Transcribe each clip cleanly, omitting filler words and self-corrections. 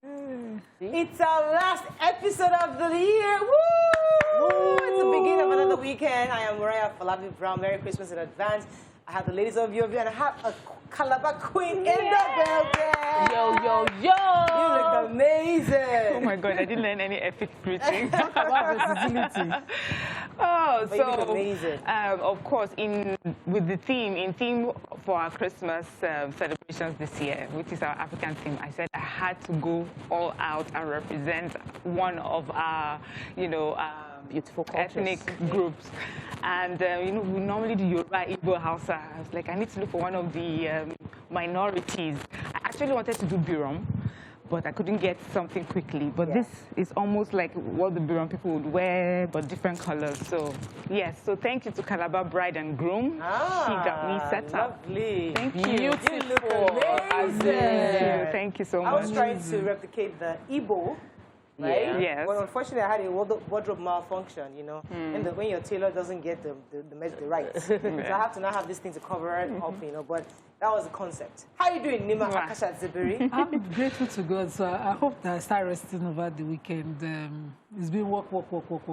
It's our last episode of the year. Woo! It's the beginning of another weekend. I am Mariah Falabi Brown. Merry Christmas in advance. I have the ladies of YourView and I have a Calabar Queen in the building. Yo, yo, yo! You look amazing. Oh my God, I didn't learn any epic preaching. But you look amazing. Of course, with the theme for our Christmas celebrations this year, which is our African theme, I said I had to go all out and represent one of our, Beautiful cultures. ethnic groups. And, we normally do Yoruba, Igbo, Hausa. I was like, I need to look for one of the minorities. I actually wanted to do Birom, but I couldn't get something quickly. But this is almost like what the Birom people would wear, but different colors. So, yes. So thank you to Calabar Bride and Groom. She got me set up. Lovely. Thank you. Beautiful. You look amazing. Thank you so much. I was trying to replicate the Igbo. Right? Yeah. Yes. Well, unfortunately, I had a wardrobe malfunction, and when your tailor doesn't get the right. So I have to now have this thing to cover it up, but that was the concept. How are you doing, Nima Akasha Zibiri? I'm grateful to God, so I hope that I start resting over the weekend. It's been work,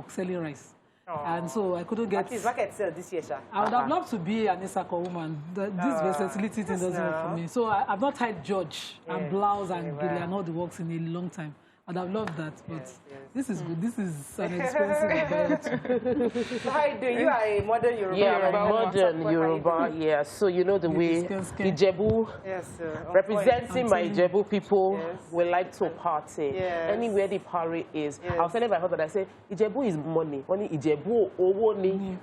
selling rice. And so I couldn't get... At least market sale this year, Sha. I would have loved to be an Isaka woman. This versatility thing doesn't work for me. So I've not tied George and blouse and Billy and all the works in a long time. I'd have loved that, but this is good. This is an expensive event. So how are you doing? You are a modern Yoruba. Yeah, I'm a modern Yoruba, yeah. So you know the way Ijebu, representing my Ijebu people, we like to party. Anywhere the party is. I was telling my husband, I said, Ijebu is money. Only Ijebu, owo ni,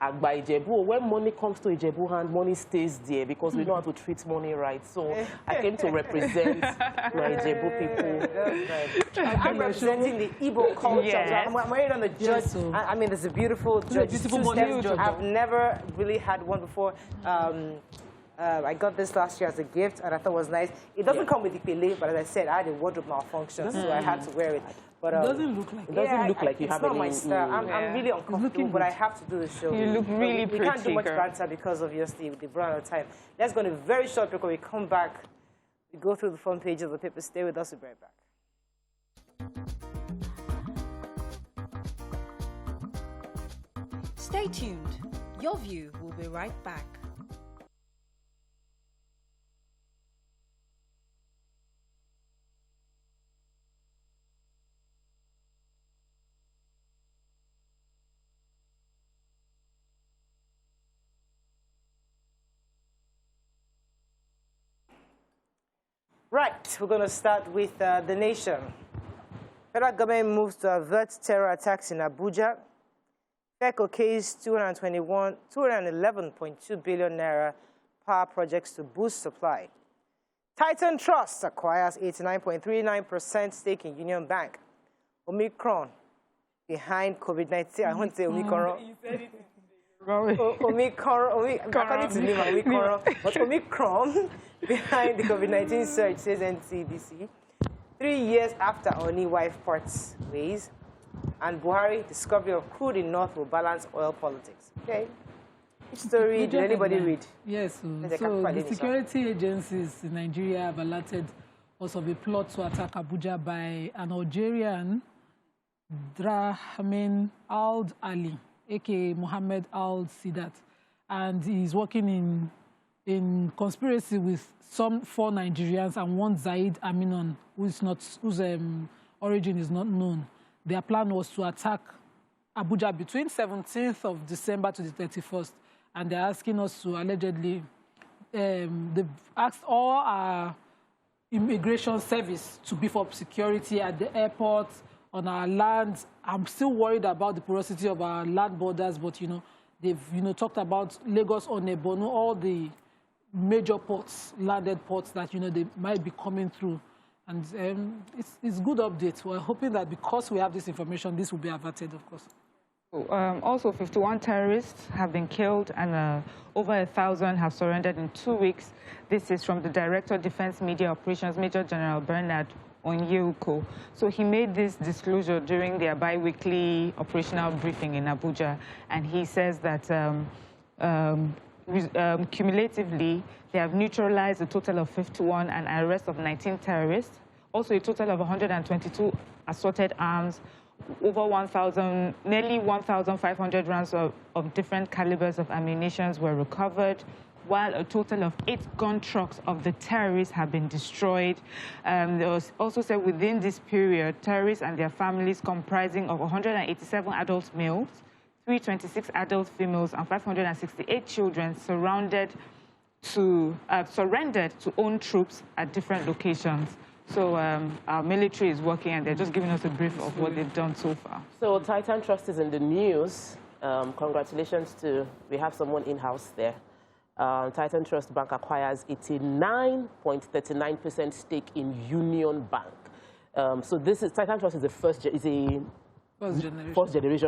agba Ijebu. When money comes to Ijebu hand, money stays there because we know how to treat money right. So I came to represent my Ijebu people. I'm representing the Igbo culture. Yes. I'm wearing on the judge. I mean, there's a beautiful judge. I've never really had one before. I got this last year as a gift, and I thought it was nice. It doesn't come with the pele, but as I said, I had a wardrobe malfunction, so I had to wear it. But, it doesn't look like it. Doesn't look like you have any... It's not my style. I'm really uncomfortable, but I have to do the show. You look really pretty, We can't do much banter because obviously we've run out of time. Let's go on a very short break. When we come back, we go through the front page of the paper. Stay with us. We'll be right back. Stay tuned. Your View will be right back. Right, we're going to start with the nation. Federal government moves to avert terror attacks in Abuja. FECO case 211.2 billion naira power projects to boost supply. Titan Trust acquires 89.39% stake in Union Bank. Omicron behind COVID-19. I won't say Omicron. Omicron, but Omicron behind the COVID-19 surge, says NCDC. 3 years after Ooni wife parts ways, and Buhari discovery of crude in North will balance oil politics. Okay. Which story did anybody read? Yes. So the security agencies in Nigeria have alerted us of a plot to attack Abuja by an Algerian, Drahman Al-Ali, a.k.a. Mohammed Al-Sidat. And he's working in conspiracy with some 4 Nigerians and one Zaid Aminon, whose origin is not known. Their plan was to attack Abuja between 17th of December to the 31st. And they're asking us to allegedly, they've asked all our immigration service to beef up security at the airport, on our land. I'm still worried about the porosity of our land borders, but, they've, talked about Lagos, Onebono, all the major ports, landed ports that, they might be coming through. And it's good update. We're hoping that because we have this information, this will be averted, of course. Also, 51 terrorists have been killed and over 1,000 have surrendered in 2 weeks. This is from the Director of Defense Media Operations, Major General Bernard Onyeuko. So he made this disclosure during their bi-weekly operational briefing in Abuja, and he says that cumulatively, they have neutralized a total of 51 and arrest of 19 terrorists, also a total of 122 assorted arms, over nearly 1,500 rounds of different calibers of ammunition were recovered, while a total of 8 gun trucks of the terrorists have been destroyed. There was also said within this period, terrorists and their families comprising of 187 adult males, 326 adult females, and 568 children surrendered to own troops at different locations. So our military is working, and they're just giving us a brief of what they've done so far. So Titan Trust is in the news. Congratulations we have someone in-house there. Titan Trust Bank acquires 89.39% stake in Union Bank. So Titan Trust is first generation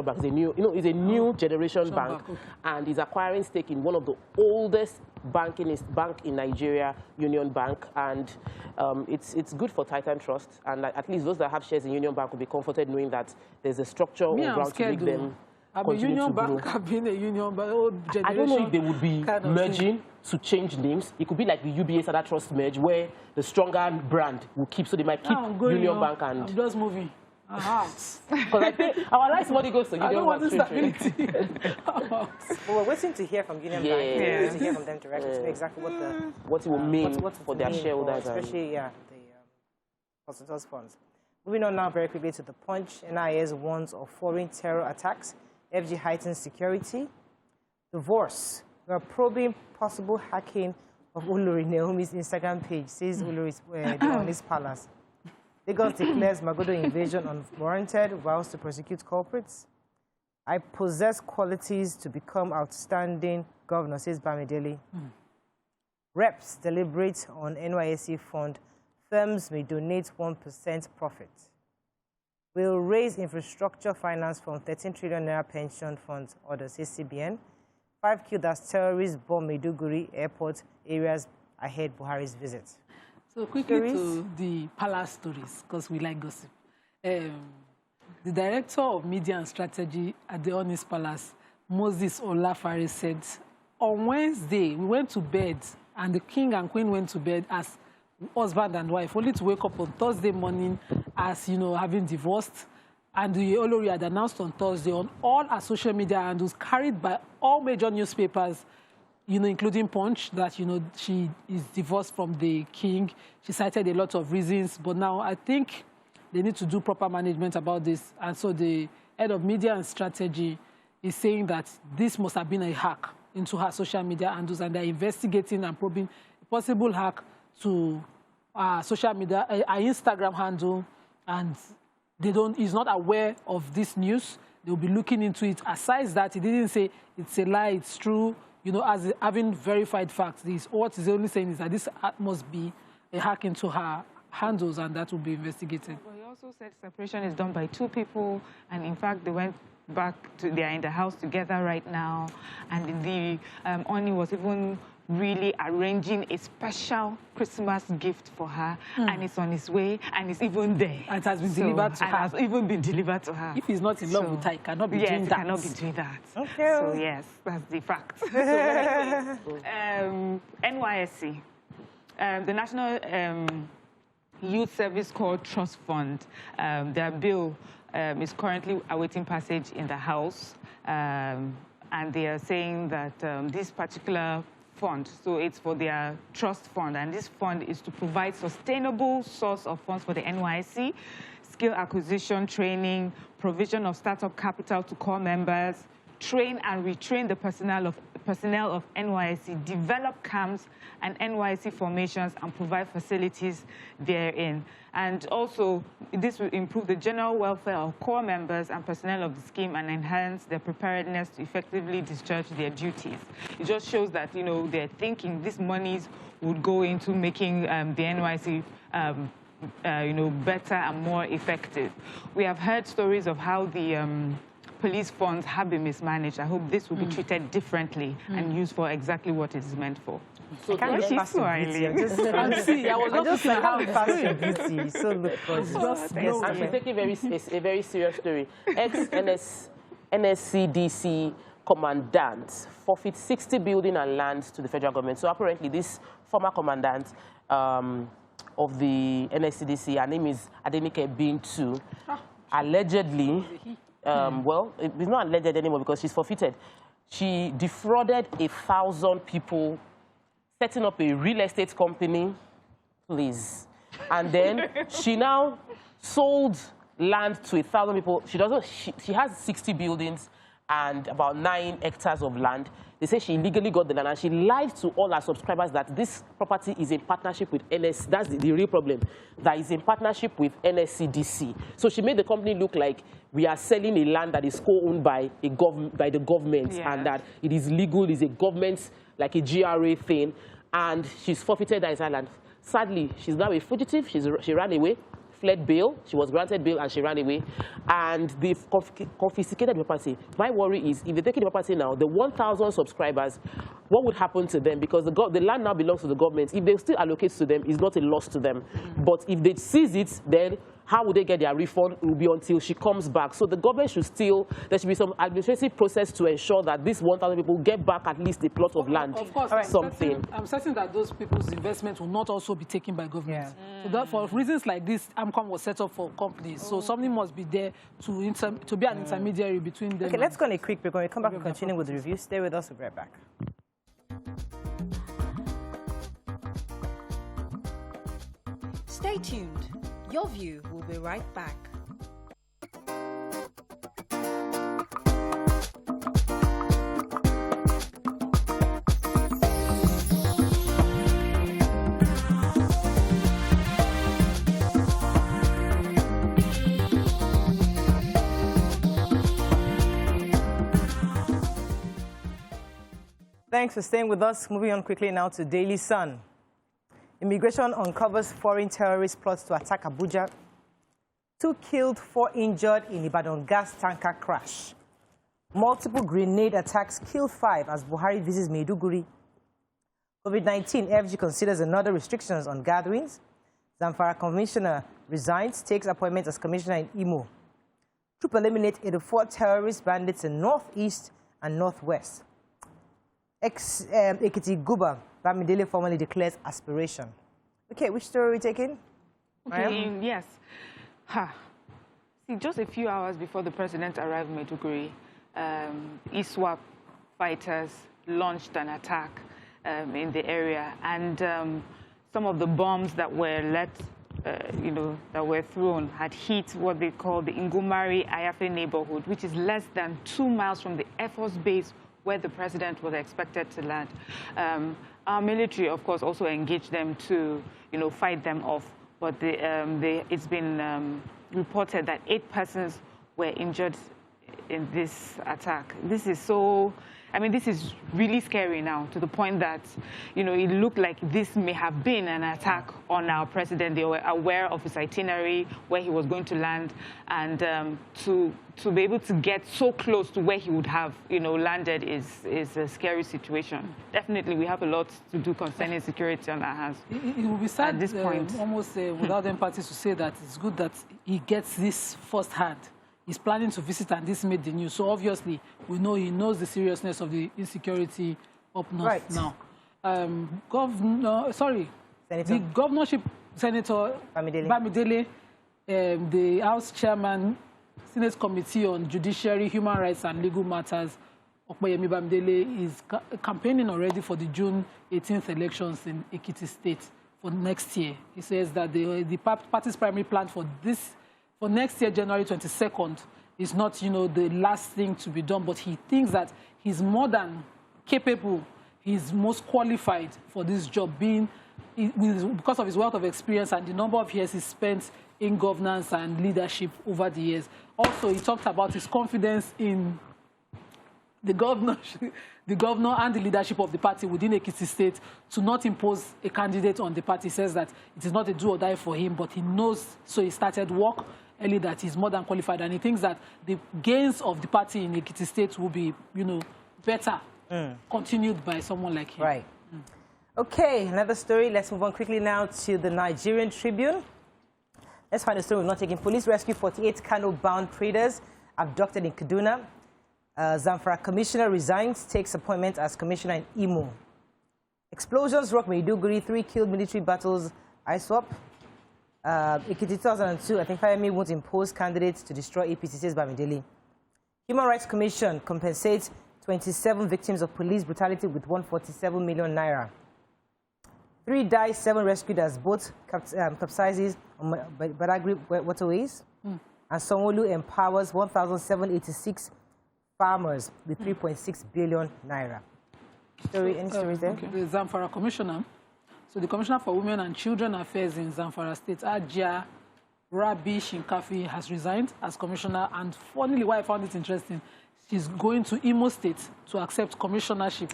bank. It's a new generation bank, and is acquiring stake in one of the oldest bank in Nigeria, Union Bank, and it's good for Titan Trust, and at least those that have shares in Union Bank will be comforted knowing that there's a structure on ground to make them. I've been a Union Bank, old generation. I don't know if they would be merging to change names. It could be like the UBA Sada Trust merge, where the stronger brand will keep, so they might keep Union Bank and... I'm just moving. Because I think our last money goes to Union Bank. Well, we're waiting to hear from Union Bank. We're waiting to hear from them directly to know exactly what it will mean for their shareholders. Especially, the hospitals funds. Moving on now very quickly to the Punch. NIS warns of foreign terror attacks. FG heightens security. Divorce. We are probing possible hacking of Olori Naomi's Instagram page, says Olori's Naomi's palace. Lagos declares Magodo invasion unwarranted, vows to prosecute culprits. I possess qualities to become outstanding governor, says Bamidele. Reps deliberate on NYSC fund. Firms may donate 1% profit. Will raise infrastructure finance from 13 trillion naira pension funds, order, says CBN. 5 killed as terrorists bomb Maiduguri airport areas ahead Buhari's visit. So quickly to the palace stories, because we like gossip. The director of media and strategy at the Ooni's Palace, Moses Olafare, said, on Wednesday, we went to bed, and the king and queen went to bed as husband and wife, only to wake up on Thursday morning as, having divorced. And the Olori had announced on Thursday on all our social media handles, carried by all major newspapers, including Punch, that, she is divorced from the king. She cited a lot of reasons, but now I think they need to do proper management about this. And so the head of media and strategy is saying that this must have been a hack into her social media handles, and they're investigating and probing a possible hack to social media, our Instagram handle, and he's not aware of this news. They'll be looking into it. Aside that, he didn't say it's a lie, it's true, as having verified facts. What he's only saying is that this must be a hack into her handles, and that will be investigated. Well, he also said separation is done by 2 people, and in fact, they went back they're in the house together right now, and the Ooni was even really arranging a special Christmas gift for her, and it's on its way, and it's even there. And it has been delivered to her. Has even been delivered to her. If he's not in love with her, he cannot be doing that. Yes, cannot be doing that. Okay. So yes, that's the fact. NYSC, the National Youth Service Corps Trust Fund, their bill is currently awaiting passage in the House, and they are saying that this particular fund, so it's for their trust fund, and this fund is to provide sustainable source of funds for the NYSC, skill acquisition, training, provision of startup capital to core members, train and retrain the personnel of NYSC, develop camps and NYSC formations, and provide facilities therein. And also, this will improve the general welfare of core members and personnel of the scheme and enhance their preparedness to effectively discharge their duties. It just shows that, they're thinking these monies would go into making the NYSC better and more effective. We have heard stories of how the police funds have been mismanaged. I hope this will be treated differently and used for exactly what it is meant for. So I was just looking at how beauty. So look for and she's taking a very serious story. Ex-NSCDC commandant forfeit 60 building and lands to the federal government. So apparently this former commandant of the NSCDC. Her name is Adenike Bean 2. Allegedly, well, it's not alleged anymore because she's forfeited. She defrauded 1,000 people, setting up a real estate company, please. And then she now sold land to 1,000 people. She has 60 buildings and about 9 hectares of land. They say she illegally got the land, and she lied to all her subscribers that this property is in partnership with NS. That's the real problem. That is in partnership with NSCDC. So she made the company look like we are selling a land that is co-owned by the government, and that it is legal, it's a government, like a GRA thing, and she's forfeited that land. Sadly, she's now a fugitive. She ran away, fled bail. She was granted bail and she ran away. And they've confiscated the property. My worry is if they take the property now, the 1,000 subscribers, what would happen to them? Because the land now belongs to the government. If they still allocate to them, it's not a loss to them. But if they seize it, then how would they get their refund? It will be until she comes back. So the government should still, there should be some administrative process to ensure that these 1,000 people get back at least a plot of land. Of course, something. I'm certain that those people's investment will not also be taken by government. So that for reasons like this, AMCOM was set up for companies. So something must be there to be an intermediary between them. Okay, let's go on a quick break. When we come back, we'll continue with the review. Stay with us. We'll be right back. Stay tuned. Your View will be right back. Thanks for staying with us. Moving on quickly now to Daily Sun. Immigration uncovers foreign terrorist plots to attack Abuja. 2 killed, 4 injured in Ibadan gas tanker crash. Multiple grenade attacks kill 5 as Buhari visits Maiduguri. COVID-19, FG considers another restrictions on gatherings. Zamfara commissioner resigns, takes appointment as commissioner in Imo. Troop eliminate 84 terrorist bandits in northeast and northwest. Ekiti Guba, Bamidele formally declares aspiration. Okay, which story are we taking? Okay, yes. See, just a few hours before the president arrived in Maiduguri, ISWAP fighters launched an attack in the area, and some of the bombs that were that were thrown had hit what they call the Ngumari Ayafe neighborhood, which is less than 2 miles from the Air Force base where the president was expected to land. Our military, of course, also engaged them to, fight them off. But it's been reported that 8 persons were injured in this attack. This is this is really scary now, to the point that, it looked like this may have been an attack on our president. They were aware of his itinerary, where he was going to land, and to be able to get so close to where he would have, landed is a scary situation. Definitely, we have a lot to do concerning security on our hands. It will be sad at this point. Almost without empathy to say that it's good that he gets this firsthand. He's planning to visit, and this made the news. So obviously, we know he knows the seriousness of the insecurity up north now. The governorship, Senator Bamidele, the House Chairman, Senate Committee on Judiciary, Human Rights and Legal Matters, Okpeyemi Bamidele, is campaigning already for the June 18th elections in Ekiti State for next year. He says that the party's primary plan for next year, January 22nd, is not, the last thing to be done, but he thinks that he's more than capable, he's most qualified for this job, because of his wealth of experience and the number of years he spent in governance and leadership over the years. Also, he talked about his confidence in the governor and the leadership of the party within Ekiti State to not impose a candidate on the party. He says that it is not a do or die for him, but he knows, so he started work early, that he's more than qualified, and he thinks that the gains of the party in Ekiti State will be, better continued by someone like him. Right. Okay, another story. Let's move on quickly now to the Nigerian Tribune. Let's find a story we're not taking. Police rescue 48 Kano-bound traders abducted in Kaduna. Zamfara commissioner resigns, takes appointment as commissioner in Imo. Explosions rock Maiduguri, 3 killed, military battles ISWAP. Ekiti 2002, I think Fayemi won't impose candidates to destroy APC, says Bamidele. Human Rights Commission compensates 27 victims of police brutality with 147 million naira. 3 died, 7 rescued as boats capsizes on Badagry waterways. And Sanwo-Olu empowers 1,786 farmers with 3.6 billion naira. Any stories there? Okay. The Zamfara Commissioner. So the Commissioner for Women and Children Affairs in Zamfara State, Ajia Rabi Shinkafi, has resigned as commissioner. And funnily, why I found it interesting, she's going to Imo State to accept commissionership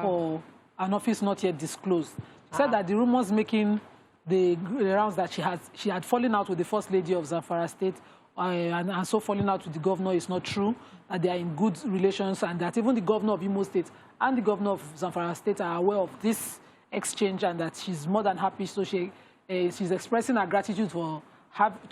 for an office not yet disclosed. She said that the rumors making the rounds that she had fallen out with the First Lady of Zamfara State and so falling out with the governor is not true, that they are in good relations, and that even the governor of Imo State and the governor of Zamfara State are aware of this exchange, and that she's more than happy. So she's expressing her gratitude to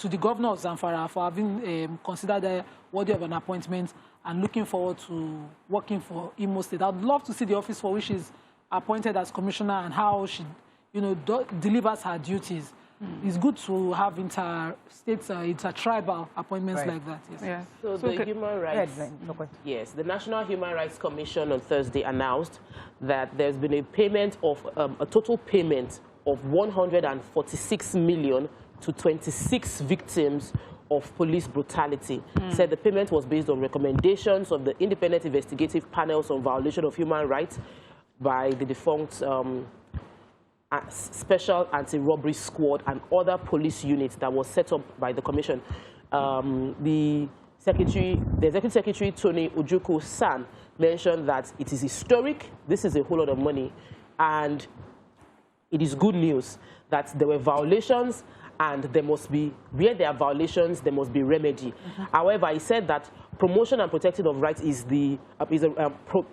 the governor of Zamfara for having considered her worthy of an appointment, and looking forward to working for Imo State. I'd love to see the office for which she's appointed as commissioner and how she, delivers her duties. It's good to have inter-state, inter-tribal appointments like that. Yes. Yeah. So the Human Rights, the National Human Rights Commission on Thursday announced that there's been a payment of a total payment of 146 million to 26 victims of police brutality. Said the payment was based on recommendations of the independent investigative panels on violation of human rights by the defunct Special Anti-Robbery Squad and other police units that was set up by the commission. The Executive Secretary, Tony Ojukwu-San, mentioned that it is historic. This is a whole lot of money. And it is good news that there were violations, and there must be, where there are violations, there must be remedy. However, he said that promotion and protection of rights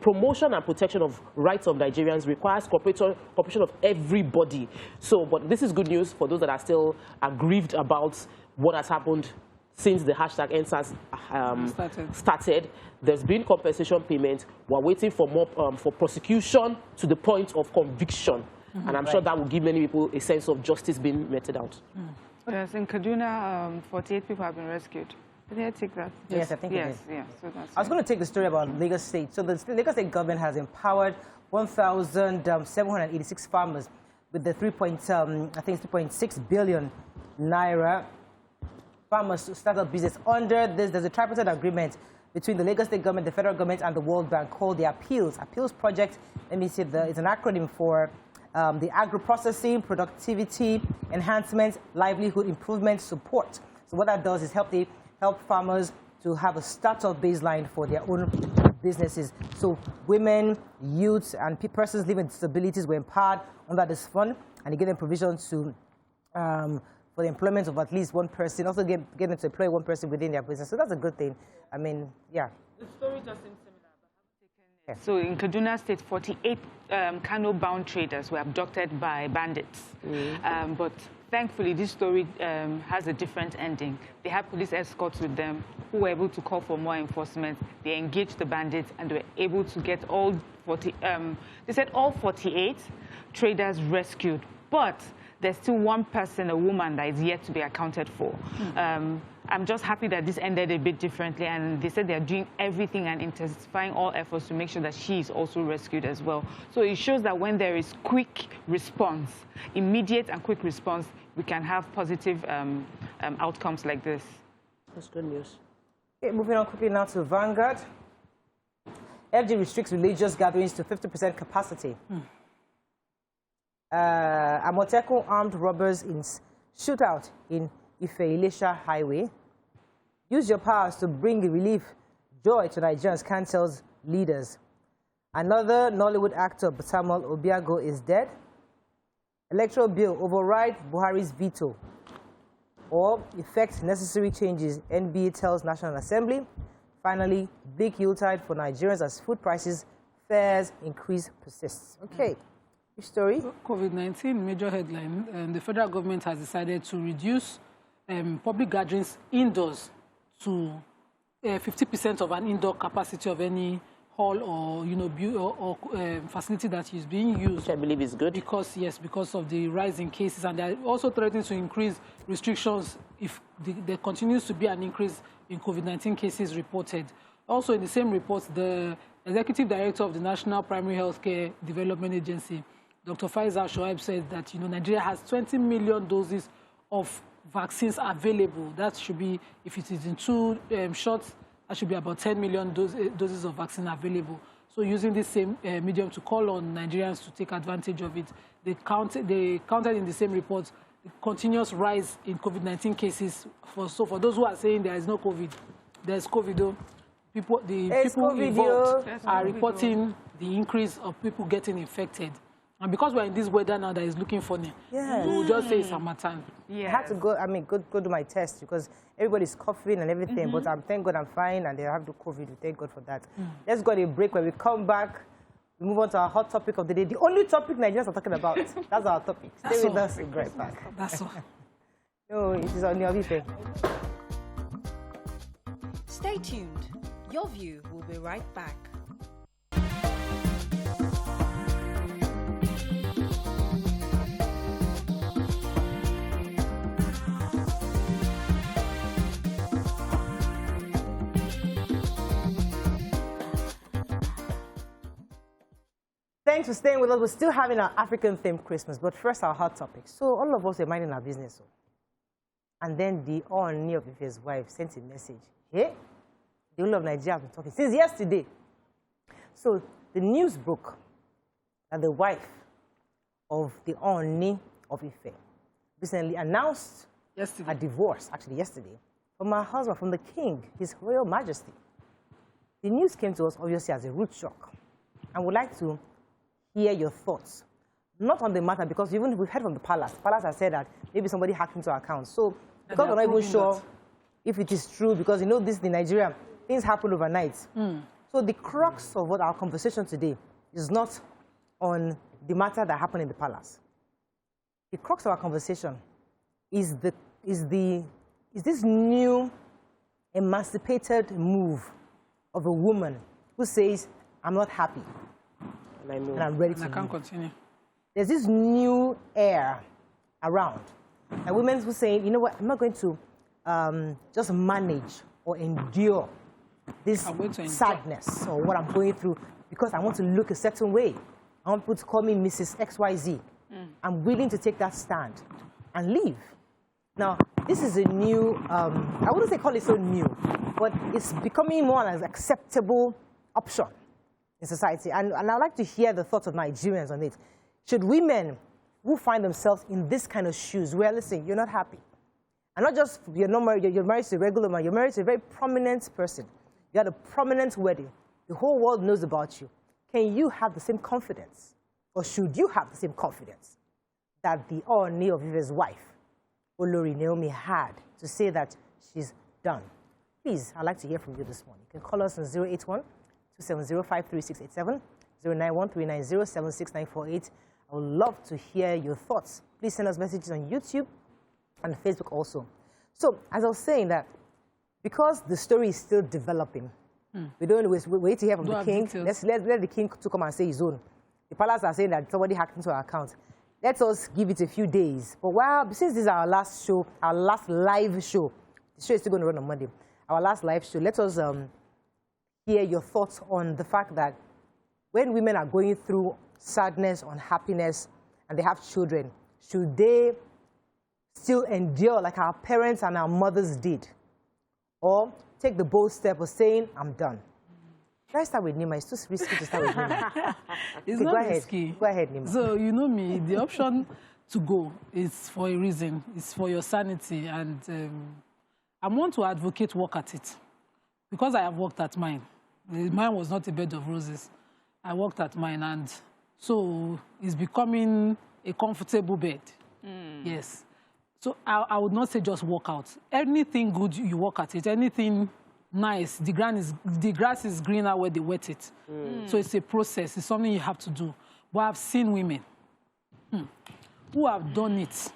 promotion and protection of rights of Nigerians requires cooperation of everybody. So, but this is good news for those that are still aggrieved about what has happened since the hashtag EndSARS started. There's been compensation payment. We're waiting for more for prosecution to the point of conviction. And I'm sure that will give many people a sense of justice being meted out. Yes, in Kaduna, 48 people have been rescued. Did I take that? Yes, I think it is. Yeah, so that's I was going to take the story about Lagos State. So the Lagos State government has empowered 1,786 farmers with the 3.6 billion naira farmers to start up business. Under this, there's a tripartite agreement between the Lagos State government, the federal government, and the World Bank called the Appeals Project. Let me see, it's an acronym for the agro-processing, productivity, enhancement, livelihood improvement, support. So what that does is help farmers to have a startup baseline for their own businesses. So women, youths, and persons living with disabilities were empowered under this fund, and they gave them provision to for the employment of at least one person. Also get them to employ one person within their business. So that's a good thing. I mean, yeah. The story just seems similar, but I haven't taken it. So in Kaduna State, 48 Kano-bound traders were abducted by bandits. But thankfully, this story has a different ending. They had police escorts with them who were able to call for more enforcement. They engaged the bandits, and they were able to get all 40. They said all 48 traders rescued, but there's still one person, a woman, that is yet to be accounted for. I'm just happy that this ended a bit differently, and they said they're doing everything and intensifying all efforts to make sure that she is also rescued as well. So it shows that when there is quick response, immediate and quick response, we can have positive outcomes like this. That's good news. Okay, moving on quickly now to Vanguard. FG restricts religious gatherings to 50% capacity. Amotekun armed robbers in shootout in Ife-Ilesha Highway. Use your powers to bring relief, joy to Nigerians, cancels leaders. Another Nollywood actor, Samuel Obiago, is dead. Electoral bill override Buhari's veto or effect necessary changes, NBA tells National Assembly. Finally, bleak Yuletide for Nigerians as food prices, fares increase persists. Okay. Story? COVID-19 major headline, and the federal government has decided to reduce public gatherings indoors to 50% of an indoor capacity of any hall or, you know, facility that is being used. Which I believe is good. Because, yes, because of the rise in cases. And they're also threatening to increase restrictions if there continues to be an increase in COVID-19 cases reported. Also, in the same report, the Executive Director of the National Primary Healthcare Development Agency, Dr. Faisal Shoaib, said that, you know, Nigeria has 20 million doses of vaccines available. That should be, if it is in 2 shots, that should be about 10 million doses of vaccine available. So using this same medium to call on Nigerians to take advantage of it, they counted in the same report the continuous rise in COVID-19 cases. So for those who are saying there is no COVID, there's COVID though. People involved are reporting the increase of people getting infected. And because we're in this weather now that is looking funny, we'll just say it's summertime. I had to go, go do my test because everybody's coughing and everything, but thank God I'm fine and they have the COVID. Thank God for that. Let's go to a break. When we come back, we move on to our hot topic of the day. The only topic Nigerians are talking about. That's our topic. Stay with us. We'll be right back. That's all. No, it is Ooni of Ife. Stay tuned. Your View will be right back. Thanks for staying with us. We're still having our African-themed Christmas, but first our hot topic. So all of us are minding our business. And then the Ooni of Ife's wife sent a message. Hey, the whole of Nigeria has been talking since yesterday. So the news broke that the wife of the Ooni of Ife recently announced a divorce, actually yesterday, from her husband, from the king, His Royal Majesty. The news came to us obviously as a rude shock. And we'd like to hear your thoughts. Not on the matter, because even we've heard from the palace. The palace has said that maybe somebody hacked into our account. So because we're not even sure if it is true, because you know this in Nigeria, things happen overnight. So the crux of what our conversation today is not on the matter that happened in the palace. The crux of our conversation is this new emancipated move of a woman who says, I'm not happy. And I'm ready to leave. I can't continue. There's this new air around. And women who say, you know what, I'm not going to just manage or endure this sadness or what I'm going through because I want to look a certain way. I want people to call me Mrs. XYZ. I'm willing to take that stand and leave. Now, this is a new, I wouldn't say call it so new, but it's becoming more an acceptable option in society. And I'd like to hear the thoughts of Nigerians on it. Should women who find themselves in this kind of shoes, where, listen, you're not happy, and not just you're not married, you're married to a regular man, you're married to a very prominent person, you had a prominent wedding, the whole world knows about you, can you have the same confidence, or should you have the same confidence that the Ooni of Ife's wife, Olori Naomi, had to say that she's done? Please, I'd like to hear from you this morning. You can call us on 081-270-53687, 091-390-76948. I would love to hear your thoughts. Please send us messages on YouTube and Facebook also. So, as I was saying that, because the story is still developing, we don't wait to hear from the king. Let the king to come and say his own. The palace are saying that somebody hacked into our account. Let us give it a few days. But since this is our last show, our last live show, the show is still going to run on Monday, our last live show, let us hear your thoughts on the fact that when women are going through sadness, unhappiness, and they have children, should they still endure like our parents and our mothers did? Or take the bold step of saying, I'm done? Should I start with Nima? It's too risky to start with Nima. It's not risky. Go ahead, Nima. So, you know me, the option to go is for a reason. It's for your sanity. And I want to advocate work at it. Because I have worked at mine. Mine was not a bed of roses. I worked at mine, and so it's becoming a comfortable bed. Yes. So I would not say just work out. Anything good, you work at it. Anything nice, the grass is greener where they wet it. So it's a process. It's something you have to do. But I've seen women who have done it.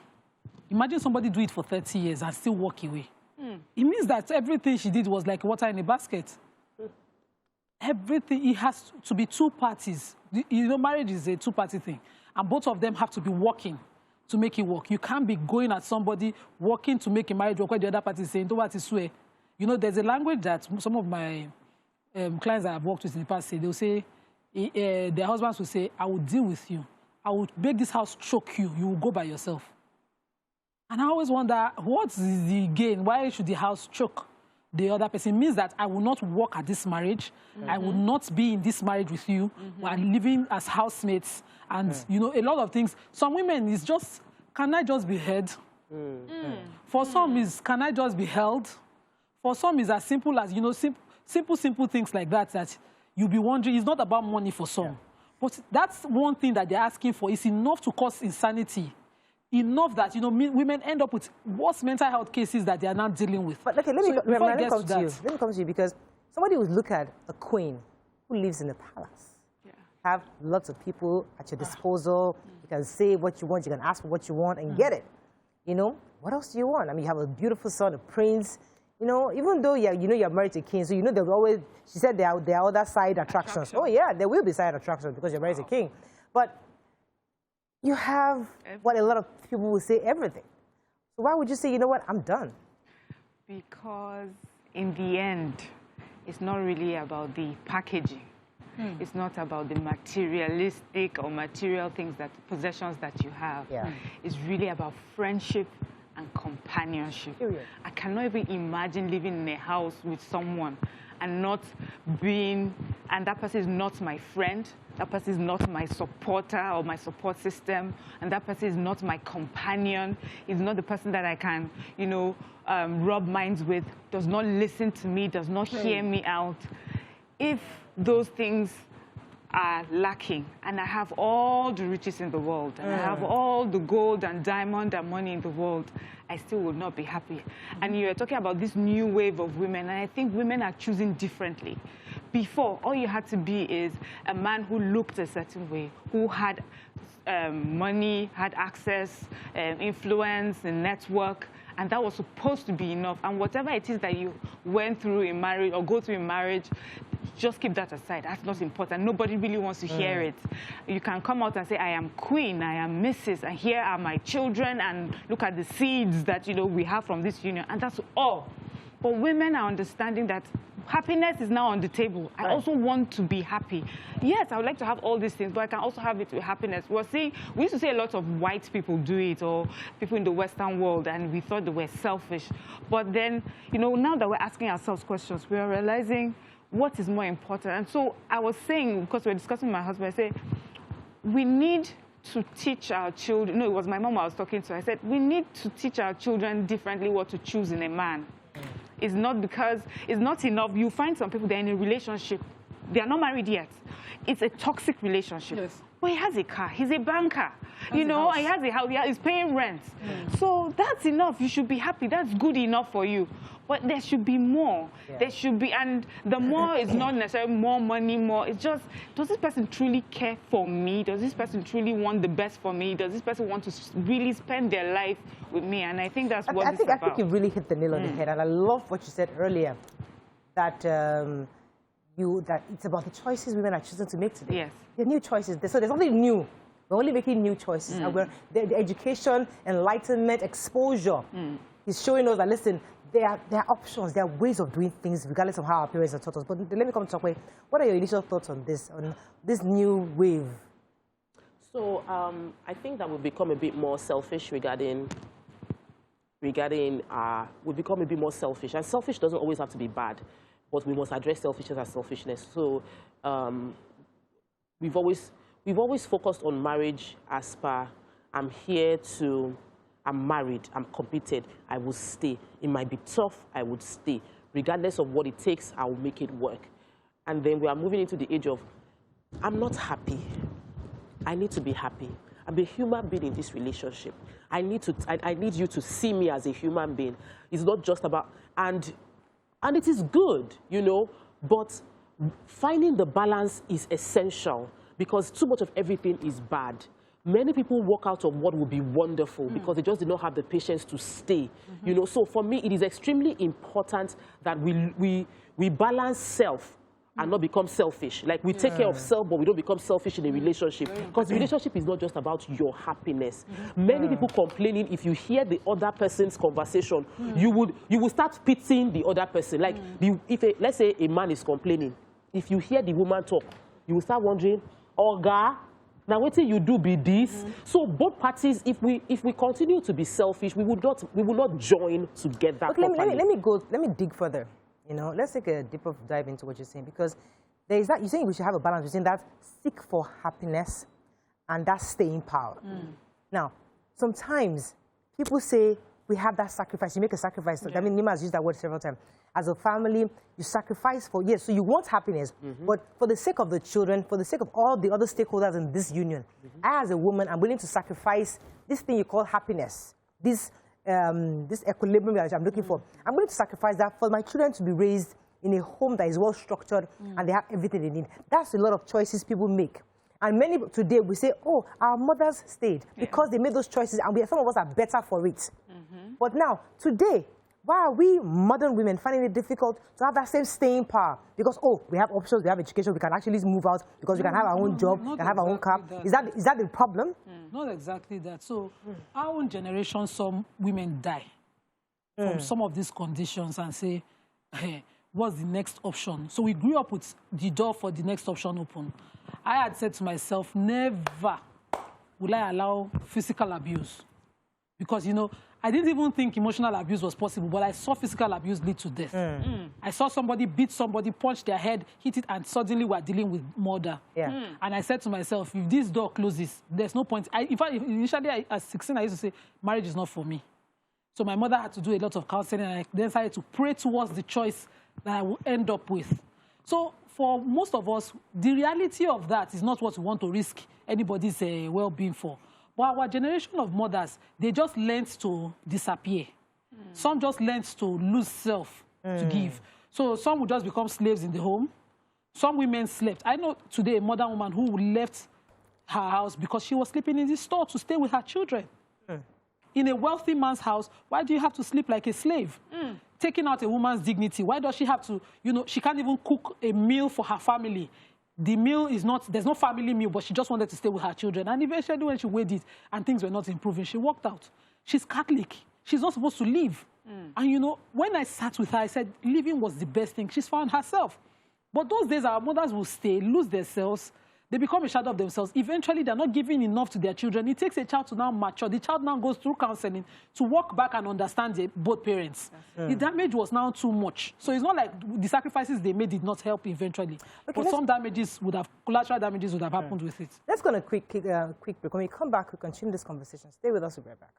Imagine somebody do it for 30 years and still walk away. It means that everything she did was like water in a basket. everything, it has to be two parties. You know, marriage is a two-party thing, and both of them have to be working to make it work. You can't be going at somebody working to make a marriage work where the other party is saying, "Don't swear." You know, there's a language that some of my clients that I've worked with in the past say, they'll say, their husbands will say, "I will deal with you. I will make this house choke you. You will go by yourself." And I always wonder, what is the gain? Why should the house choke the other person? It means that I will not work at this marriage. I will not be in this marriage with you. We're living as housemates. And, you know, a lot of things. Some women is just, can I just be heard? For some is, can I just be held? For some is as simple as, you know, simple things like that, that you'll be wondering. It's not about money for some. But that's one thing that they're asking for. It's enough to cause insanity. Enough that, you know, women end up with worse mental health cases that they are now dealing with. But okay, let me come to you, because somebody would look at a queen who lives in a palace, have lots of people at your disposal. You can say what you want, you can ask for what you want and get it. You know, what else do you want? I mean, you have a beautiful son, a prince. You know, even though you're married to a king, so you know there will always, she said there are other side attractions. Oh yeah, there will be side attractions because you're married to a king. But you have what a lot of people will say, everything. So why would you say, you know what, I'm done? Because in the end, it's not really about the packaging. It's not about the materialistic or material things, that possessions that you have. It's really about friendship and companionship. I cannot even imagine living in a house with someone and not being, and that person is not my friend, that person is not my supporter or my support system, and that person is not my companion, is not the person that I can, you know, rub minds with, does not listen to me, does not hear me out. If those things are lacking, and I have all the riches in the world, and I have all the gold and diamond and money in the world, I still will not be happy. And you're talking about this new wave of women, and I think women are choosing differently. Before, all you had to be is a man who looked a certain way, who had money, had access, influence, and network, and that was supposed to be enough. And whatever it is that you went through in marriage or go through in marriage, just keep that aside. That's not important. Nobody really wants to hear it. You can come out and say, I am queen, I am Mrs., and here are my children, and look at the seeds that, you know, we have from this union, and that's all. But women are understanding that happiness is now on the table. I also want to be happy. Yes, I would like to have all these things, but I can also have it with happiness. We used to see a lot of white people do it, or people in the Western world, and we thought they were selfish. But then, you know, now that we're asking ourselves questions, we are realizing what is more important. And so I was saying, because we were discussing with my husband, I said, we need to teach our children. No, it was my mom I was talking to. I said, we need to teach our children differently what to choose in a man. It's not because, it's not enough. You find some people, they're in a relationship. They are not married yet. It's a toxic relationship. Yes. But he has a car. He's a banker. You know, he has a house. He's paying rent. So that's enough. You should be happy. That's good enough for you. But there should be more. There should be, and the more is not necessarily more money, more. It's just, does this person truly care for me? Does this person truly want the best for me? Does this person want to really spend their life with me? And I think that's what it's about. I think you really hit the nail on the head. And I love what you said earlier, that that it's about the choices women are choosing to make today. Yes. The new choices. So there's nothing new. We're only making new choices. And the education, enlightenment, exposure is showing us that, listen, there are options, there are ways of doing things regardless of how our parents have taught us. But let me come to Chokwe. What are your initial thoughts on this new wave? So I think that we've become a bit more selfish we've become a bit more selfish. And selfish doesn't always have to be bad, but we must address selfishness as selfishness. So we've always focused on marriage as per, I'm married, I'm committed, I will stay. It might be tough, I would stay. Regardless of what it takes, I will make it work. And then we are moving into the age of, I'm not happy. I need to be happy. I'm a human being in this relationship. I need you to see me as a human being. It's not just about, and it is good, you know, but finding the balance is essential, because too much of everything is bad. Many people walk out of what would be wonderful because they just did not have the patience to stay. You know, so for me, it is extremely important that we balance self and not become selfish. Like, we take care of self, but we don't become selfish in a relationship. Because the relationship is not just about your happiness. Many people complaining, if you hear the other person's conversation, you will start pitying the other person. Like, let's say a man is complaining. If you hear the woman talk, you will start wondering, Oga, now what you do be this? So both parties, if we continue to be selfish, we will not join together. Okay, let me dig further. You know, let's take a deeper dive into what you're saying, because there is that you're saying we should have a balance between that seek for happiness and that staying power. Now, sometimes people say we have that sacrifice. You make a sacrifice. I mean, Nima has used that word several times. As a family, you sacrifice for, yes, so you want happiness, but for the sake of the children, for the sake of all the other stakeholders in this union, I, as a woman, I'm willing to sacrifice this thing you call happiness, this equilibrium that I'm looking for. I'm willing to sacrifice that for my children to be raised in a home that is well structured and they have everything they need. That's a lot of choices people make. And many today we say, oh, our mothers stayed because they made those choices, and some of us are better for it. But now, today, why are we modern women finding it difficult to have that same staying power? Because, oh, we have options, we have education, we can actually move out because we can have our own job, we can have our own car. Is that the problem? Not exactly that. So our own generation, some women die from some of these conditions and say, hey, what's the next option? So we grew up with the door for the next option open. I had said to myself, never will I allow physical abuse. Because, you know, I didn't even think emotional abuse was possible, but I saw physical abuse lead to death. I saw somebody beat somebody, punch their head, hit it, and suddenly we're dealing with murder. And I said to myself, if this door closes, there's no point. In fact, initially, at 16, I used to say, marriage is not for me. So my mother had to do a lot of counseling, and I then started to pray towards the choice that I will end up with. So for most of us, the reality of that is not what we want to risk anybody's well-being for. But our generation of mothers, they just learned to disappear. Some just learned to lose self to give. So some would just become slaves in the home. Some women slept. I know today a modern woman who left her house because she was sleeping in the store to stay with her children. In a wealthy man's house, why do you have to sleep like a slave? Taking out a woman's dignity. Why does she have to, you know, she can't even cook a meal for her family. The meal is not, there's no family meal, but she just wanted to stay with her children. And eventually when she weighed it and things were not improving, she walked out. She's Catholic. She's not supposed to leave. And you know, when I sat with her, I said, leaving was the best thing. She's found herself. But those days, our mothers will stay, lose themselves. They become a shadow of themselves. Eventually, they're not giving enough to their children. It takes a child to now mature. The child now goes through counseling to walk back and understand both parents. The damage was now too much. So it's not like the sacrifices they made did not help eventually. Okay, but some damages would have, collateral damages would have happened with it. Let's go on a quick break. When we come back, we'll continue this conversation. Stay with us, we'll be right back.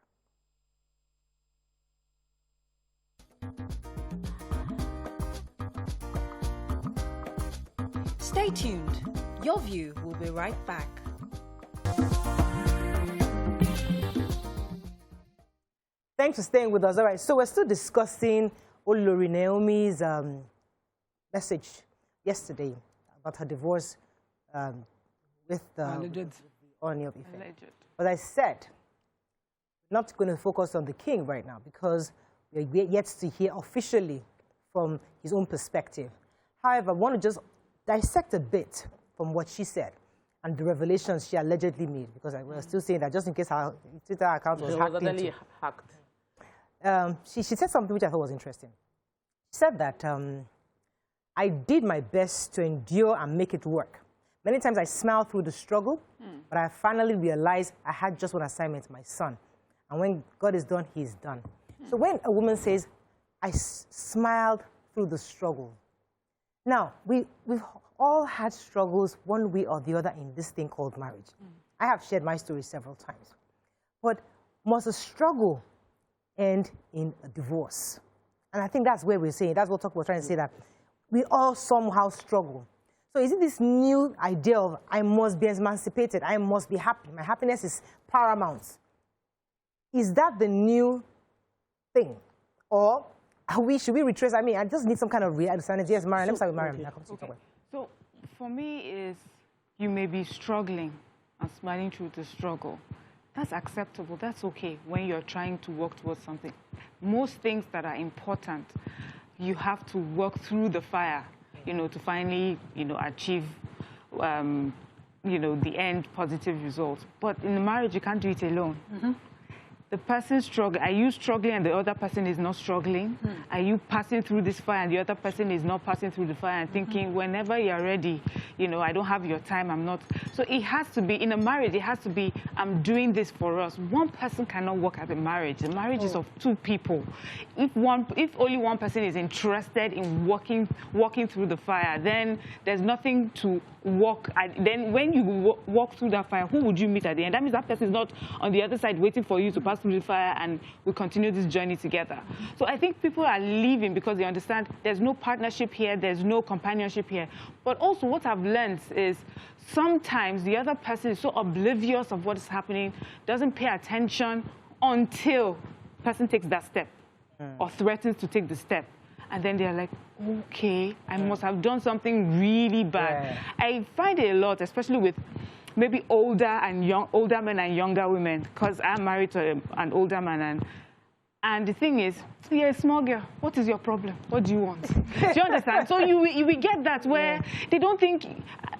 Stay tuned. Your View will be right back. Thanks for staying with us. All right, so we're still discussing Olori Naomi's message yesterday about her divorce with Ooni of Ife. But I said, we're not going to focus on the king right now because we're yet to hear officially from his own perspective. However, I want to just dissect a bit from what she said and the revelations she allegedly made, because I was still saying that just in case her Twitter account was hacked. She said something which I thought was interesting. She said that I did my best to endure and make it work. Many times I smiled through the struggle, but I finally realized I had just one assignment, my son. And when God is done, he is done. So when a woman says, I smiled through the struggle. Now, we've all had struggles one way or the other in this thing called marriage. I have shared my story several times. But must a struggle end in a divorce? And I think that's where we're saying, that's what we're trying to say, that we all somehow struggle. So is it this new idea of I must be emancipated, I must be happy, my happiness is paramount? Is that the new thing? Or should we retrace? I mean, I just need some kind of understanding. Yes, Mariam, let's start with Mariam. Okay. So for me is, you may be struggling and smiling through the struggle. That's acceptable. That's okay when you're trying to work towards something. Most things that are important, you have to work through the fire you know, to finally, you know, achieve, you know, the end positive result. But in a marriage, you can't do it alone. The person struggling, are you struggling and the other person is not struggling? Are you passing through this fire and the other person is not passing through the fire and thinking, whenever you're ready, you know, I don't have your time, I'm not. So it has to be, in a marriage, it has to be, I'm doing this for us. One person cannot work at a marriage. The marriage is of two people. If only one person is interested in walking through the fire, then there's nothing to walk. Then when you walk through that fire, who would you meet at the end? That means that person is not on the other side waiting for you to pass through the fire and we continue this journey together. So I think people are leaving because they understand there's no partnership here, there's no companionship here. But also what I've learned is sometimes the other person is so oblivious of what is happening, doesn't pay attention until the person takes that step or threatens to take the step. And then they're like, okay, I must have done something really bad. I find it a lot, especially with maybe older men and younger women, because I'm married to an older man, and the thing is, you're a small girl. What is your problem? What do you want? Do you understand? So we get that where they don't think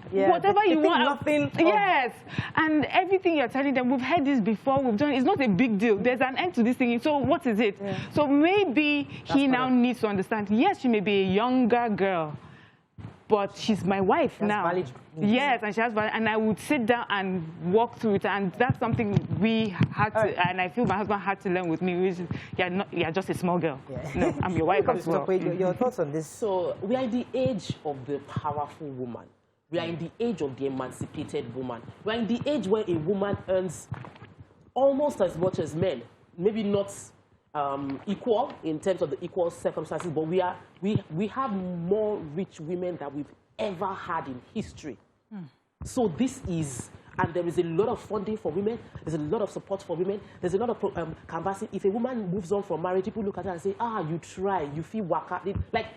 whatever you want. Nothing. Yes, and everything you're telling them, we've heard this before, we've done. It's not a big deal. There's an end to this thing. So what is it? So maybe he now needs to understand. Yes, she may be a younger girl, but she's my wife now. Yes, and she has value. And I would sit down and walk through it, and that's something we had to, and I feel my husband had to learn with me, which is, you're just a small girl. No, I'm your wife as well. Your thoughts on this? So we are in the age of the powerful woman. We are in the age of the emancipated woman. We are in the age where a woman earns almost as much as men. Maybe not equal in terms of the equal circumstances, but we have more rich women than we've ever had in history. So this is, and there is a lot of funding for women, there's a lot of support for women, there's a lot of canvassing. If a woman moves on from marriage, people look at her and say, you try, you feel waka. Like,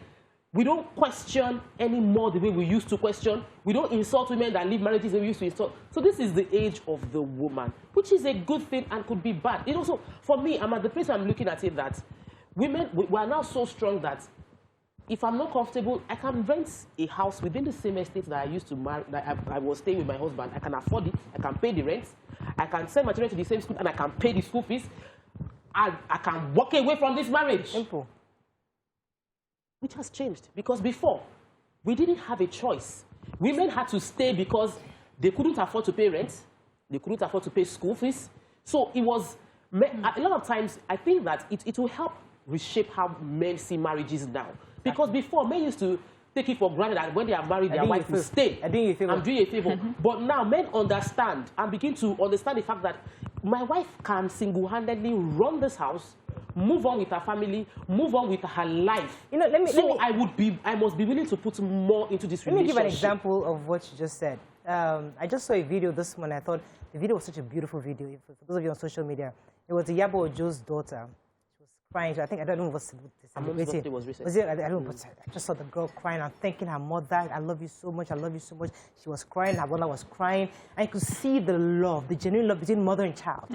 we don't question anymore the way we used to question. We don't insult women that leave marriages the way we used to insult. So this is the age of the woman, which is a good thing and could be bad. It also, for me, I'm at the place I'm looking at it that women, we are now so strong that if I'm not comfortable, I can rent a house within the same estate that I used to marry, that I was staying with my husband. I can afford it. I can pay the rent. I can send my children to the same school and I can pay the school fees. I can walk away from this marriage. Simple. Which has changed, because before, we didn't have a choice. Women had to stay because they couldn't afford to pay rent, they couldn't afford to pay school fees. So it was, a lot of times, I think that it will help reshape how men see marriages now. Because before, men used to take it for granted that when they are married, their wife will stay. I'm doing you a favor. But now men understand and begin to understand the fact that my wife can single-handedly run this house, move on with her family, move on with her life. You know, I must be willing to put more into this relationship. Let me give an example of what you just said. I just saw a video this morning. I thought the video was such a beautiful video. For those of you on social media, it was Iyabo Ojo's daughter. She was crying. I don't know what was birthday was recent. Was it? I don't know, but I just saw the girl crying and thanking her mother. I love you so much. I love you so much. She was crying. Her mother was crying. And you could see the love, the genuine love between mother and child.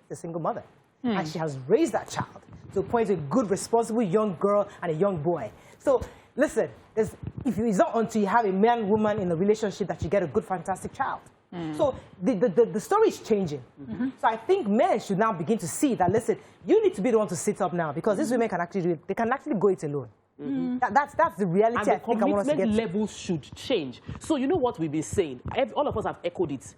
The single mother. And she has raised that child to a point, a good, responsible young girl and a young boy. So, listen, it's not until you have a man, woman in a relationship that you get a good, fantastic child. So, the story is changing. So, I think men should now begin to see that, listen, you need to be the one to sit up now, because these women can actually do it. They can actually go it alone. That's the reality. And the commitment levels should change. So, you know what we've been saying? All of us have echoed it.